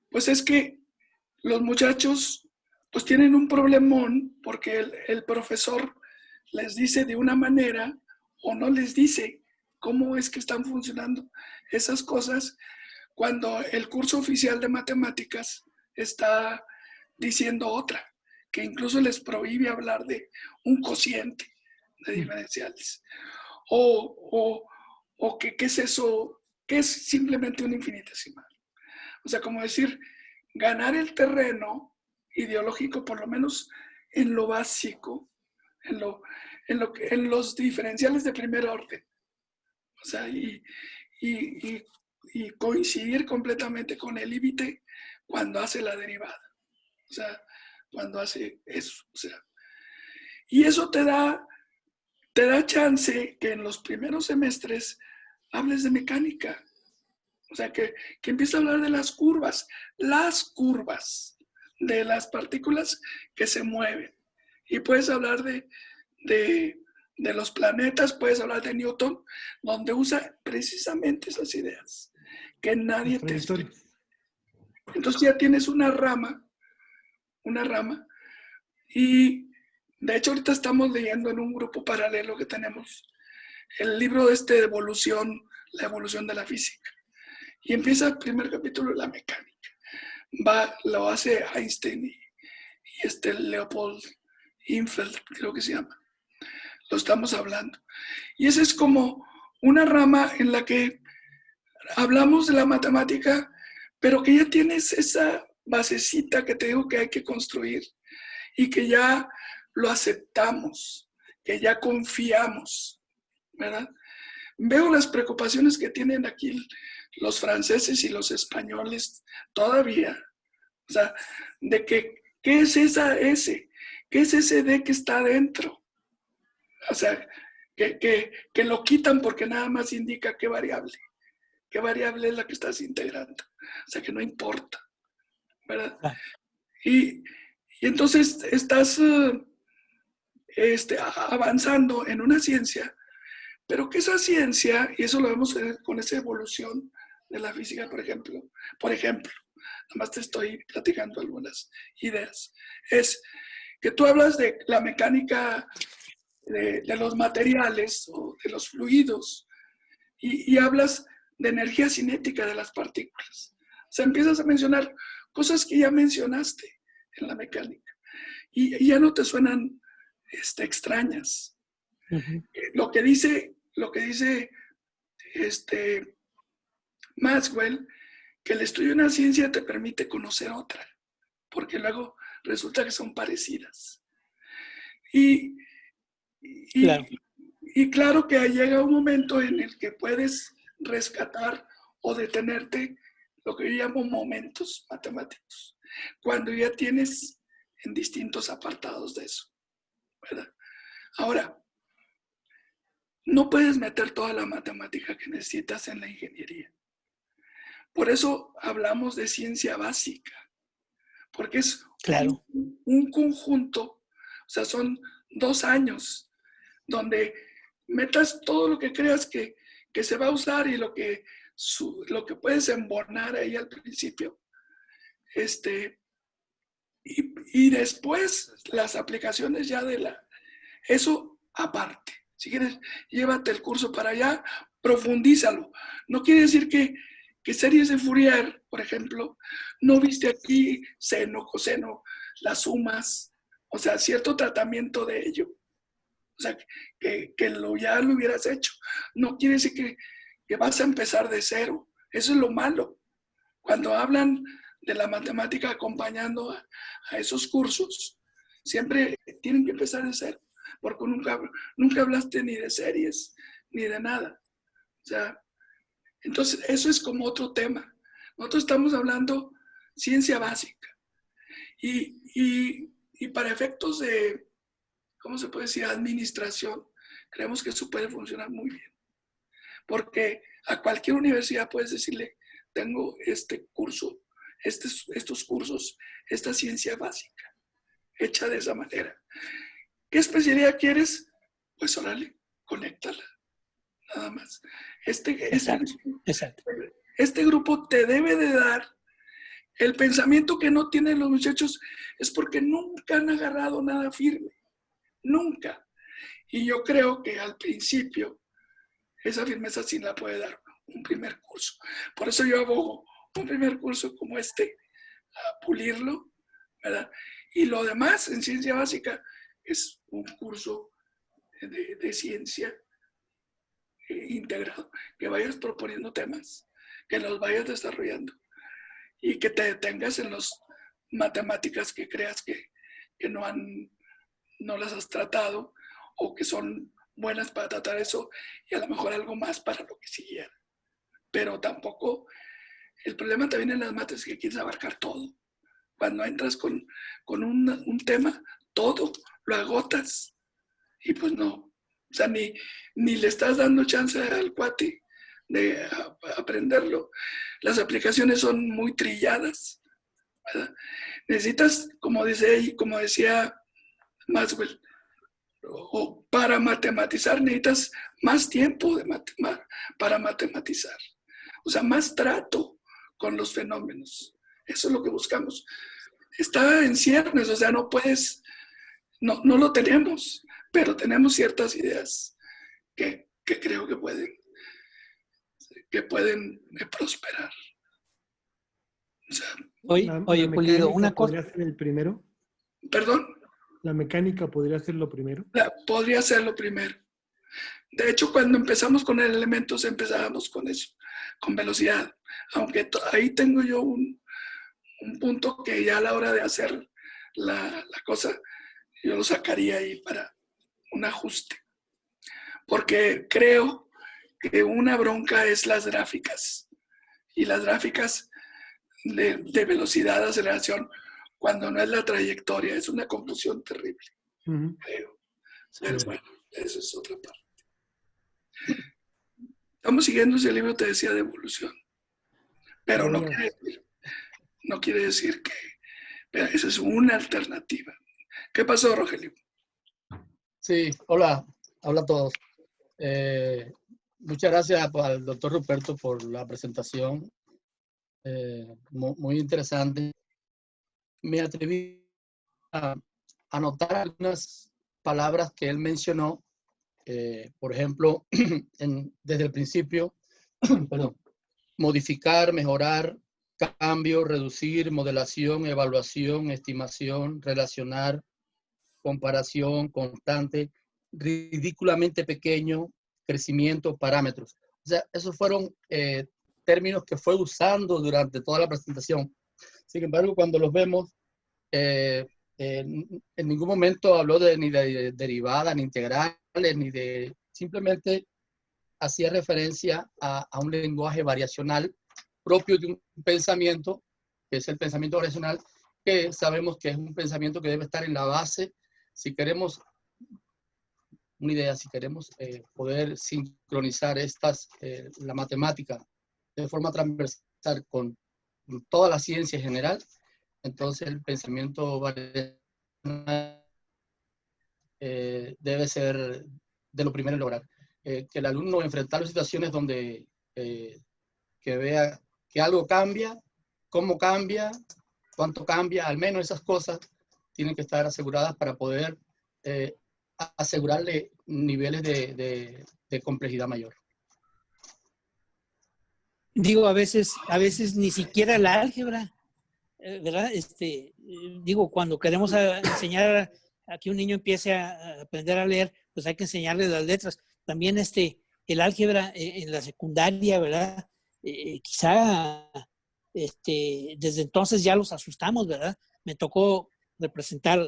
pues es que los muchachos pues tienen un problemón porque el profesor les dice de una manera o no les dice cómo es que están funcionando esas cosas, cuando el curso oficial de matemáticas está diciendo otra, que incluso les hablar de un cociente de diferenciales. O que, ¿qué es eso? ¿Qué es simplemente un infinitesimal? O sea, como decir, ganar el terreno ideológico, por lo menos en lo básico, en los diferenciales de primer orden. O sea, y coincidir completamente con el límite cuando hace la derivada. O sea, cuando hace eso. O sea, y eso te da chance que en los primeros semestres hables de mecánica. O sea, que empieza a hablar de las curvas de las partículas que se mueven. Y puedes hablar de los planetas, puedes hablar de Newton, donde usa precisamente esas ideas que nadie te explica. Entonces ya tienes una rama, y de hecho ahorita estamos leyendo en un grupo paralelo que tenemos el libro de evolución, la evolución de la física. Y empieza el primer capítulo de la mecánica. Lo hace Einstein y Leopold Infeld, creo que se llama. Lo estamos hablando. Y esa es como una rama en la que hablamos de la matemática, pero que ya tienes esa basecita que te digo que hay que construir y que ya lo aceptamos, que ya confiamos, ¿verdad? Veo las preocupaciones que tienen aquí los franceses y los españoles todavía, o sea, de que, ¿qué es esa S? ¿Qué es ese D que está adentro? O sea, que lo quitan porque nada más indica qué variable es la que estás integrando. O sea, que no importa, ¿verdad? Y entonces estás avanzando en una ciencia, pero que esa ciencia, y eso lo vemos con esa evolución de la física, por ejemplo, nada más te estoy platicando algunas ideas, es que tú hablas de la mecánica de los materiales o de los fluidos y hablas de energía cinética de las partículas. O sea, empiezas a mencionar cosas que ya mencionaste en la mecánica y ya no te suenan extrañas. Uh-huh. Lo que dice Maxwell, que el estudio de una ciencia te permite conocer otra, porque luego resulta que son parecidas. Y claro que llega un momento en el que puedes rescatar o detenerte lo que yo llamo momentos matemáticos, cuando ya tienes en distintos apartados de eso, ¿verdad? Ahora, no puedes meter toda la matemática que necesitas en la ingeniería. Por eso hablamos de ciencia básica, porque es un conjunto, o sea, son 2 años donde metas todo lo que creas que se va a usar y lo que puedes embonar ahí al principio. Y después las aplicaciones ya eso aparte. Si quieres, llévate el curso para allá, profundízalo. No quiere decir que series de Fourier, por ejemplo, no viste aquí seno, coseno, las sumas, o sea, cierto tratamiento de ello. O sea, que ya lo hubieras hecho. No quiere decir que vas a empezar de cero. Eso es lo malo. Cuando hablan de la matemática acompañando a esos cursos, siempre tienen que empezar de cero, porque nunca hablaste ni de series, ni de nada. O sea, entonces eso es como otro tema. Nosotros estamos hablando ciencia básica. Y para efectos de, ¿cómo se puede decir?, administración, creemos que eso puede funcionar muy bien. Porque a cualquier universidad puedes decirle, tengo este curso, estos cursos, esta ciencia básica, hecha de esa manera. ¿Qué especialidad quieres? Pues órale, conéctala, nada más. Exacto. Este grupo te debe de dar el pensamiento que no tienen los muchachos, es porque nunca han agarrado nada firme, nunca. Y yo creo que al principio esa firmeza sí la puede dar un primer curso. Por eso yo abogo un primer curso como a pulirlo, ¿verdad? Y lo demás en ciencia básica es un curso de ciencia integrado, que vayas proponiendo temas, que los vayas desarrollando y que te detengas en las matemáticas que creas que no las has tratado o que son buenas para tratar eso y a lo mejor algo más para lo que siguiera. Pero tampoco, el problema también en las mates es que quieres abarcar todo. Cuando entras con un tema, todo lo agotas y pues no. O sea, ni le estás dando chance al cuate de aprenderlo. Las aplicaciones son muy trilladas, ¿verdad? Necesitas, como decía Maxwell, o para matematizar necesitas más tiempo para matematizar. O sea, más trato con los fenómenos. Eso es lo que buscamos. Está en ciernes, o sea, no puedes, no lo tenemos, pero tenemos ciertas ideas que creo que pueden prosperar. O sea, oye, Pulido, una cosa. ¿Podría ser el primero? ¿Perdón? ¿La mecánica podría ser lo primero? Podría ser lo primero. De hecho, cuando empezamos con elementos, empezábamos con eso. con velocidad. Aunque ahí tengo yo un punto que ya a la hora de hacer la cosa, yo lo sacaría ahí para un ajuste. Porque creo que una bronca es las gráficas. Y las gráficas de velocidad de aceleración, cuando no es la trayectoria, es una confusión terrible, creo. Pero bueno, esa es otra parte. Estamos siguiendo ese libro, te decía, de evolución. Pero no quiere decir que pero esa es una alternativa. ¿Qué pasó, Rogelio? Sí, hola a todos. Muchas gracias al doctor Ruperto por la presentación. Muy interesante. Me atreví a anotar algunas palabras que él mencionó. Por ejemplo, desde el principio, perdón, modificar, mejorar, cambio, reducir, modelación, evaluación, estimación, relacionar, comparación, constante, ridículamente pequeño, crecimiento, parámetros. O sea, esos fueron términos que fue usando durante toda la presentación. Sin embargo, cuando los vemos, en ningún momento habló ni de derivadas, ni integrales, ni de... Simplemente hacía referencia a un lenguaje variacional propio de un pensamiento, que es el pensamiento variacional, que sabemos que es un pensamiento que debe estar en la base. Si queremos una idea, si queremos poder sincronizar la matemática de forma transversal con toda la ciencia en general, entonces el pensamiento variacional debe ser de lo primero en lograr. Que el alumno enfrentar situaciones donde que vea que algo cambia, cómo cambia, cuánto cambia, al menos esas cosas tienen que estar aseguradas para poder asegurarle niveles de complejidad mayor. Digo, a veces ni siquiera la álgebra, ¿verdad? Digo, cuando queremos enseñar a que un niño empiece a aprender a leer, pues hay que enseñarle las letras. También el álgebra en la secundaria, ¿verdad? Quizá desde entonces ya los asustamos, ¿verdad? Me tocó representar,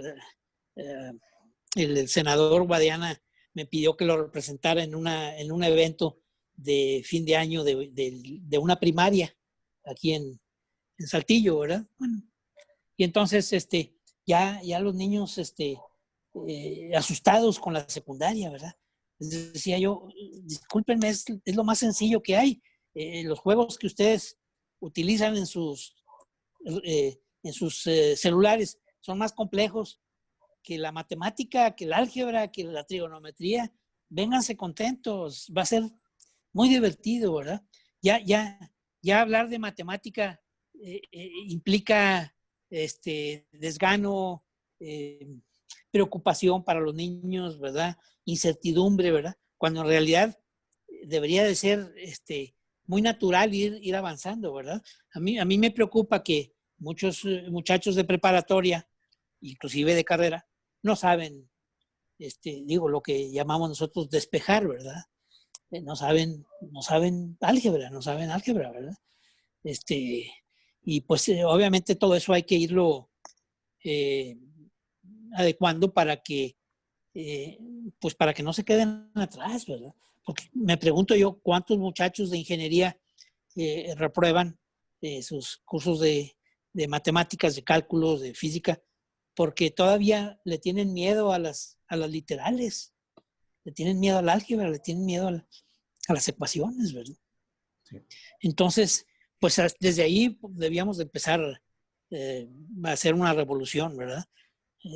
el senador Guadiana me pidió que lo representara en un evento de fin de año de una primaria aquí en Saltillo, ¿verdad? Bueno, y entonces ya los niños asustados con la secundaria, ¿verdad? Les decía yo, discúlpenme, es lo más sencillo que hay. Los juegos que ustedes utilizan en sus celulares son más complejos que la matemática, que el álgebra, que la trigonometría. Vénganse contentos, va a ser muy divertido, ¿verdad? Ya hablar de matemática implica desgano, preocupación para los niños, ¿verdad? Incertidumbre, ¿verdad? Cuando en realidad debería de ser muy natural ir avanzando, ¿verdad? A mí me preocupa que muchos muchachos de preparatoria, inclusive de carrera, no saben, lo que llamamos nosotros despejar, ¿verdad? No saben álgebra, ¿verdad? Y pues obviamente todo eso hay que irlo adecuando para que no se queden atrás, ¿verdad? Porque me pregunto yo cuántos muchachos de ingeniería reprueban sus cursos de matemáticas, de cálculos, de física, porque todavía le tienen miedo a las literales, le tienen miedo al álgebra, le tienen miedo a las ecuaciones, ¿verdad? Sí. Entonces, pues desde ahí debíamos de empezar a hacer una revolución, ¿verdad?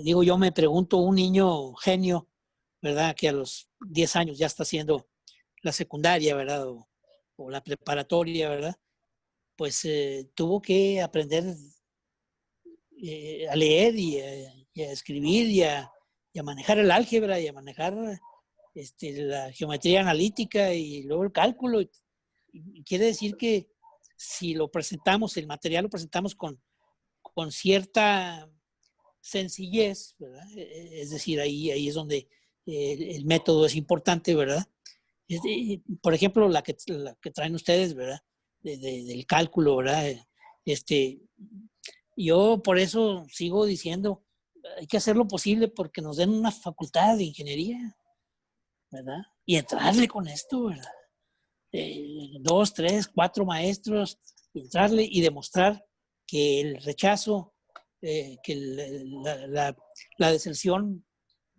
Digo, yo me pregunto, un niño genio, ¿verdad? Que a los 10 años ya está haciendo la secundaria, ¿verdad? O la preparatoria, ¿verdad? Pues tuvo que aprender a leer y a escribir y a manejar el álgebra y a manejar la geometría analítica y luego el cálculo. Y quiere decir que si lo presentamos, el material lo presentamos con cierta sencillez, ¿verdad? Es decir, ahí es donde el método es importante, ¿verdad? Por ejemplo, la que traen ustedes, ¿verdad? Del cálculo, ¿verdad? Yo por eso sigo diciendo, hay que hacer lo posible porque nos den una facultad de ingeniería, ¿verdad? Y entrarle con esto, ¿verdad? 2, 3, 4 maestros, entrarle y demostrar que el rechazo, que la deserción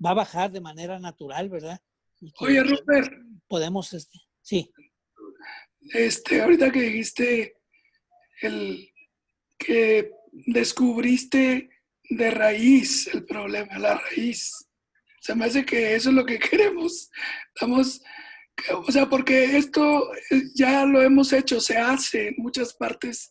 va a bajar de manera natural, ¿verdad? Y que Oye, Rupert, podemos, sí. ahorita que dijiste que descubriste de raíz el problema, la raíz. Se me hace que eso es lo que queremos. O sea, porque esto ya lo hemos hecho, se hace en muchas partes,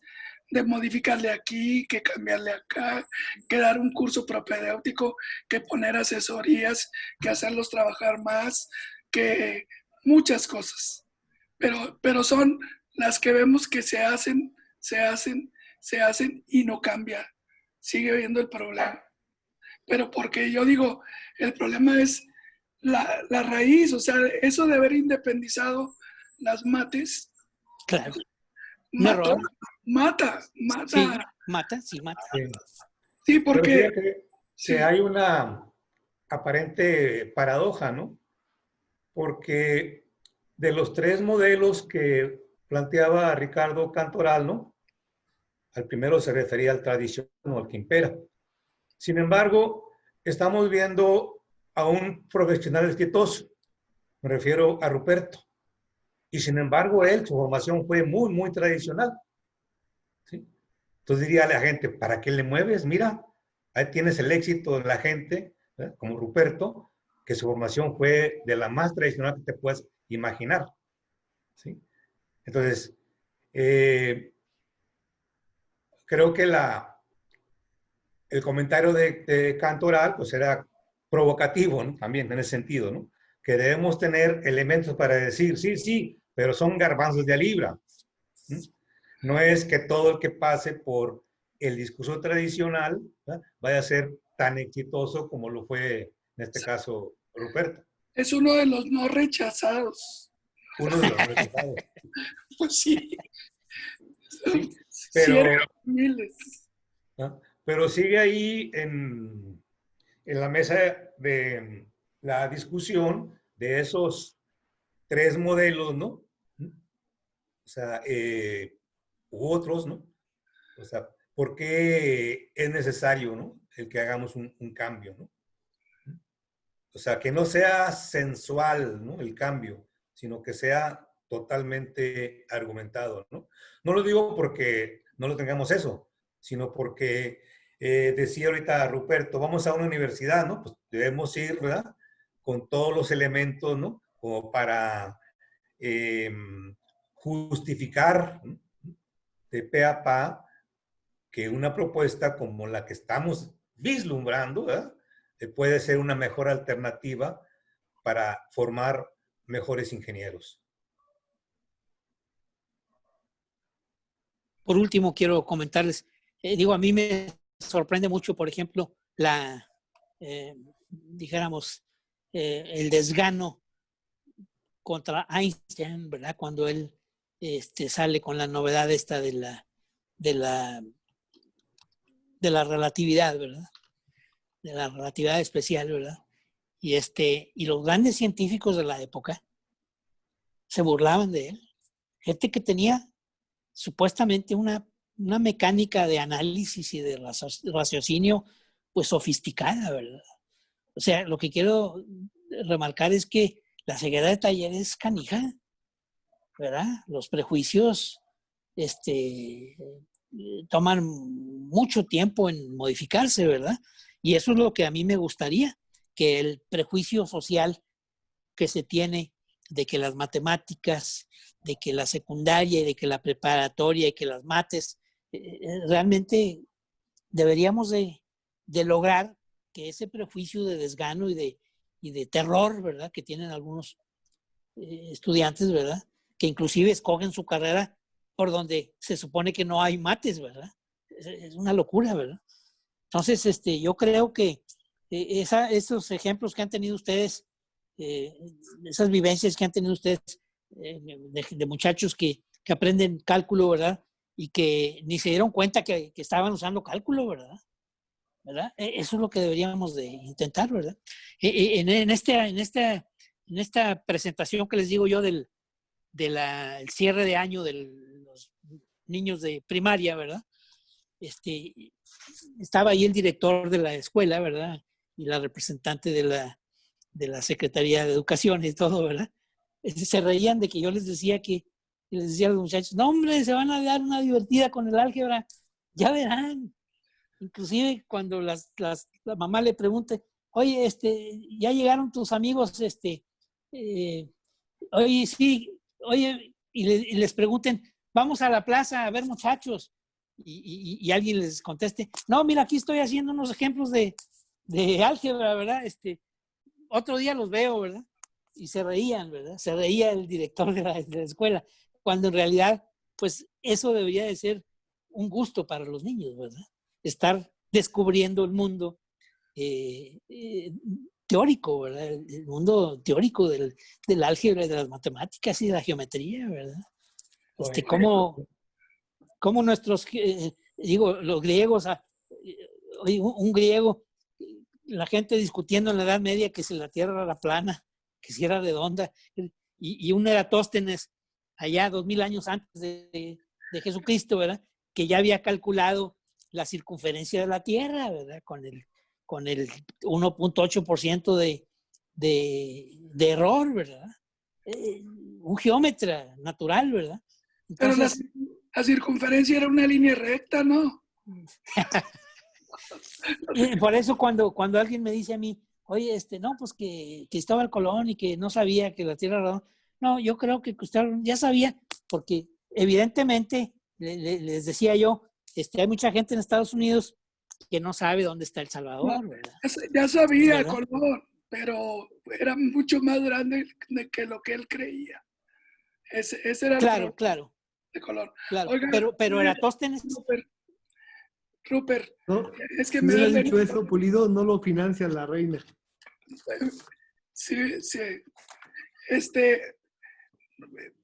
de modificarle aquí, que cambiarle acá, que dar un curso propedéutico, que poner asesorías, que hacerlos trabajar más, que muchas cosas. Pero son las que vemos que se hacen y no cambia. Sigue habiendo el problema. Pero porque yo digo, el problema es la raíz, o sea, eso de haber independizado las mates. Claro. Un error. Mata. Sí, mata. Sí, Pero porque... fíjate que hay una aparente paradoja, ¿no? Porque de los 3 modelos que planteaba Ricardo Cantoral, ¿no? Al primero se refería al tradicional o al que impera. Sin embargo, estamos viendo a un profesional exitoso, me refiero a Ruperto, y sin embargo su formación fue muy, muy tradicional. ¿Sí? Entonces diría a la gente, ¿para qué le mueves? Mira, ahí tienes el éxito de la gente, ¿eh? Como Ruperto, que su formación fue de la más tradicional que te puedas imaginar. ¿Sí? Entonces, creo que el comentario de Cantoral pues era provocativo, ¿no? También en ese sentido, ¿no? Que debemos tener elementos para decir, sí, pero son garbanzos de a libra. No es que todo el que pase por el discurso tradicional, ¿verdad?, vaya a ser tan exitoso como lo fue en este caso Ruperto. Es uno de los no rechazados. Uno de los no rechazados. Pues sí. Sí, pero, ¿no? Pero sigue ahí en la mesa de la discusión de esos 3 modelos, ¿no? O sea, u otros, ¿no? O sea, ¿por qué es necesario, ¿no?, el que hagamos un cambio, ¿no? O sea, que no sea sensual, ¿no?, el cambio, sino que sea totalmente argumentado, ¿no? No lo digo porque no lo tengamos eso, sino porque decía ahorita Ruperto, vamos a una universidad, ¿no? Pues debemos ir, ¿verdad?, con todos los elementos, ¿no?, como para justificar, ¿no?, de pe a pa que una propuesta como la que estamos vislumbrando, ¿verdad?, puede ser una mejor alternativa para formar mejores ingenieros. Por último, quiero comentarles, a mí me sorprende mucho, por ejemplo, dijéramos, el desgano contra Einstein, ¿verdad? Cuando él sale con la novedad esta de la relatividad, ¿verdad? De la relatividad especial, ¿verdad? Y los grandes científicos de la época se burlaban de él. Gente que tenía supuestamente una mecánica de análisis y de raciocinio pues sofisticada, ¿verdad? O sea, lo que quiero remarcar es que la ceguera de taller es canija, ¿verdad? Los prejuicios toman mucho tiempo en modificarse, ¿verdad? Y eso es lo que a mí me gustaría, que el prejuicio social que se tiene de que las matemáticas, de que la secundaria y de que la preparatoria y que las mates, realmente deberíamos de lograr que ese prejuicio de desgano y de terror, ¿verdad?, que tienen algunos estudiantes, ¿verdad?, que inclusive escogen su carrera por donde se supone que no hay mates, ¿verdad? Es una locura, ¿verdad? Entonces, yo creo que esos ejemplos que han tenido ustedes esas vivencias que han tenido ustedes de muchachos que aprenden cálculo, ¿verdad? Y que ni se dieron cuenta que estaban usando cálculo, ¿verdad? Eso es lo que deberíamos de intentar, ¿verdad? En esta presentación que les digo yo el cierre de año de los niños de primaria, ¿verdad? Estaba ahí el director de la escuela, ¿verdad? Y la representante de la Secretaría de Educación y todo, ¿verdad? Se reían de que yo les decía les decía a los muchachos, no hombre, se van a dar una divertida con el álgebra, ya verán. Inclusive cuando la mamá le pregunte, oye, ya llegaron tus amigos, oye, sí, oye, y les pregunten, vamos a la plaza a ver muchachos, y alguien les conteste, no, mira, aquí estoy haciendo unos ejemplos de álgebra, ¿verdad? Otro día los veo, ¿verdad? Y se reían, ¿verdad? Se reía el director de la escuela, cuando en realidad, pues eso debería de ser un gusto para los niños, ¿verdad? Estar descubriendo el mundo teórico, ¿verdad? El mundo teórico del álgebra, de las matemáticas y de la geometría, ¿verdad? Cómo nuestros, los griegos, un griego, la gente discutiendo en la Edad Media que si la Tierra era plana, que si era redonda, y un Eratóstenes allá 2000 años antes de Jesucristo, ¿verdad? Que ya había calculado la circunferencia de la Tierra, ¿verdad? Con el 1.8% de error, ¿verdad? Un geómetra natural, ¿verdad? Entonces, pero la circunferencia era una línea recta, ¿no? Por eso cuando alguien me dice a mí, oye, no, pues que Cristóbal Colón y que no sabía que la Tierra era redonda. No, yo creo que Cristóbal ya sabía, porque evidentemente, les decía yo, hay mucha gente en Estados Unidos que no sabe dónde está El Salvador, ¿verdad? Ya sabía, ¿verdad? Colón, pero era mucho más grande que lo que él creía. Ese era el problema de Colón. Claro, Oiga, pero Eratóstenes... Rupert, ¿No? es que Si me hubiera da dicho eso, Pulido, no lo financia la reina. Sí.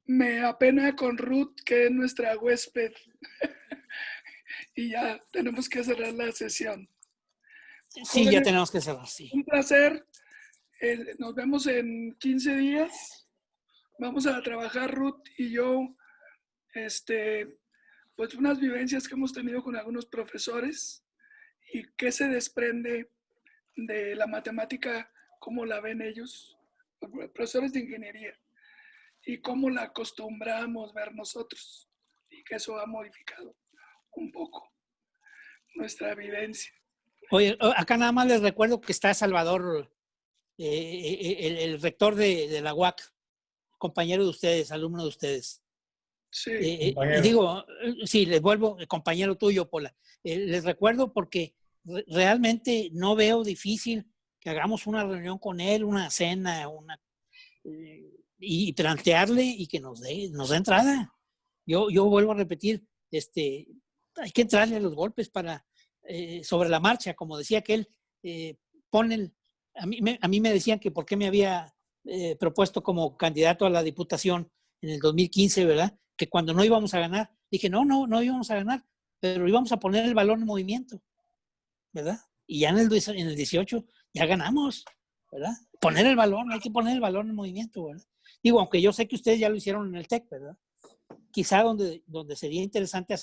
Me apena con Ruth, que es nuestra huésped. Y ya tenemos que cerrar la sesión. Sí, Jóvenes, ya tenemos que cerrar, sí. un placer. Nos vemos en 15 días. Vamos a trabajar Ruth y yo, pues unas vivencias que hemos tenido con algunos profesores y qué se desprende de la matemática, cómo la ven ellos, profesores de ingeniería, y cómo la acostumbramos ver nosotros, y que eso ha modificado un poco nuestra vivencia. Oye, acá nada más les recuerdo que está Salvador, el rector de la UAC, compañero de ustedes, alumno de ustedes. Sí. Sí, les vuelvo, compañero tuyo, Pola. Les recuerdo porque realmente no veo difícil que hagamos una reunión con él, una cena, y plantearle y que nos dé entrada. Yo vuelvo a repetir, hay que entrarle a los golpes para sobre la marcha, como decía que él, a mí me decían que por qué me había propuesto como candidato a la diputación en el 2015, ¿verdad? Que cuando no íbamos a ganar, dije, no íbamos a ganar, pero íbamos a poner el balón en movimiento, ¿verdad? Y ya en el 18 ya ganamos, ¿verdad? Hay que poner el balón en movimiento, ¿verdad? Digo, aunque yo sé que ustedes ya lo hicieron en el TEC, ¿verdad? Quizá donde sería interesante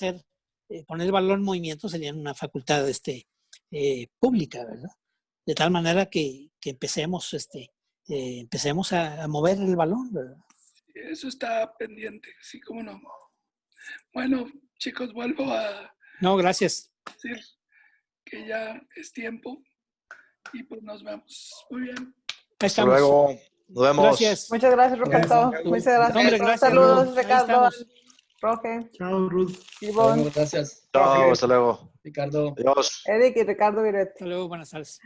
poner el balón en movimiento sería en una facultad pública, ¿verdad? De tal manera que empecemos, empecemos a mover el balón, ¿verdad? Eso está pendiente, sí, cómo no. Bueno, chicos, vuelvo a gracias. decir que ya es tiempo y pues nos vemos. Muy bien. Hasta luego. Nos vemos. Gracias. Muchas gracias, Roberto. Muchas gracias. Hombre, gracias. Saludos, Ricardo, Roge. Chao, Ruth. Ivonne. Gracias. Chao, hasta luego. Ricardo. Adiós. Eric y Ricardo Viret. Hasta luego, buenas tardes.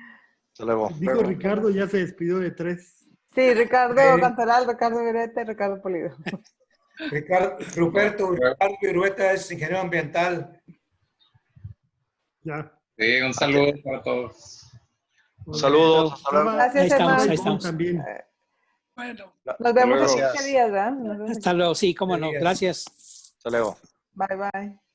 Hasta luego. Dijo Ricardo, ya se despidió de 3. Sí, Ricardo Cantoral, Ricardo Virete, Ricardo Pulido. Ruperto Virueta es ingeniero ambiental. Ya. Sí, un saludo para todos. Saludos. Gracias, Ahí hermano. estamos. También. Bueno, Nos vemos en luego. 15 días, ¿verdad? Nos vemos en Hasta luego, sí, cómo no. Gracias. Hasta luego. Bye, bye.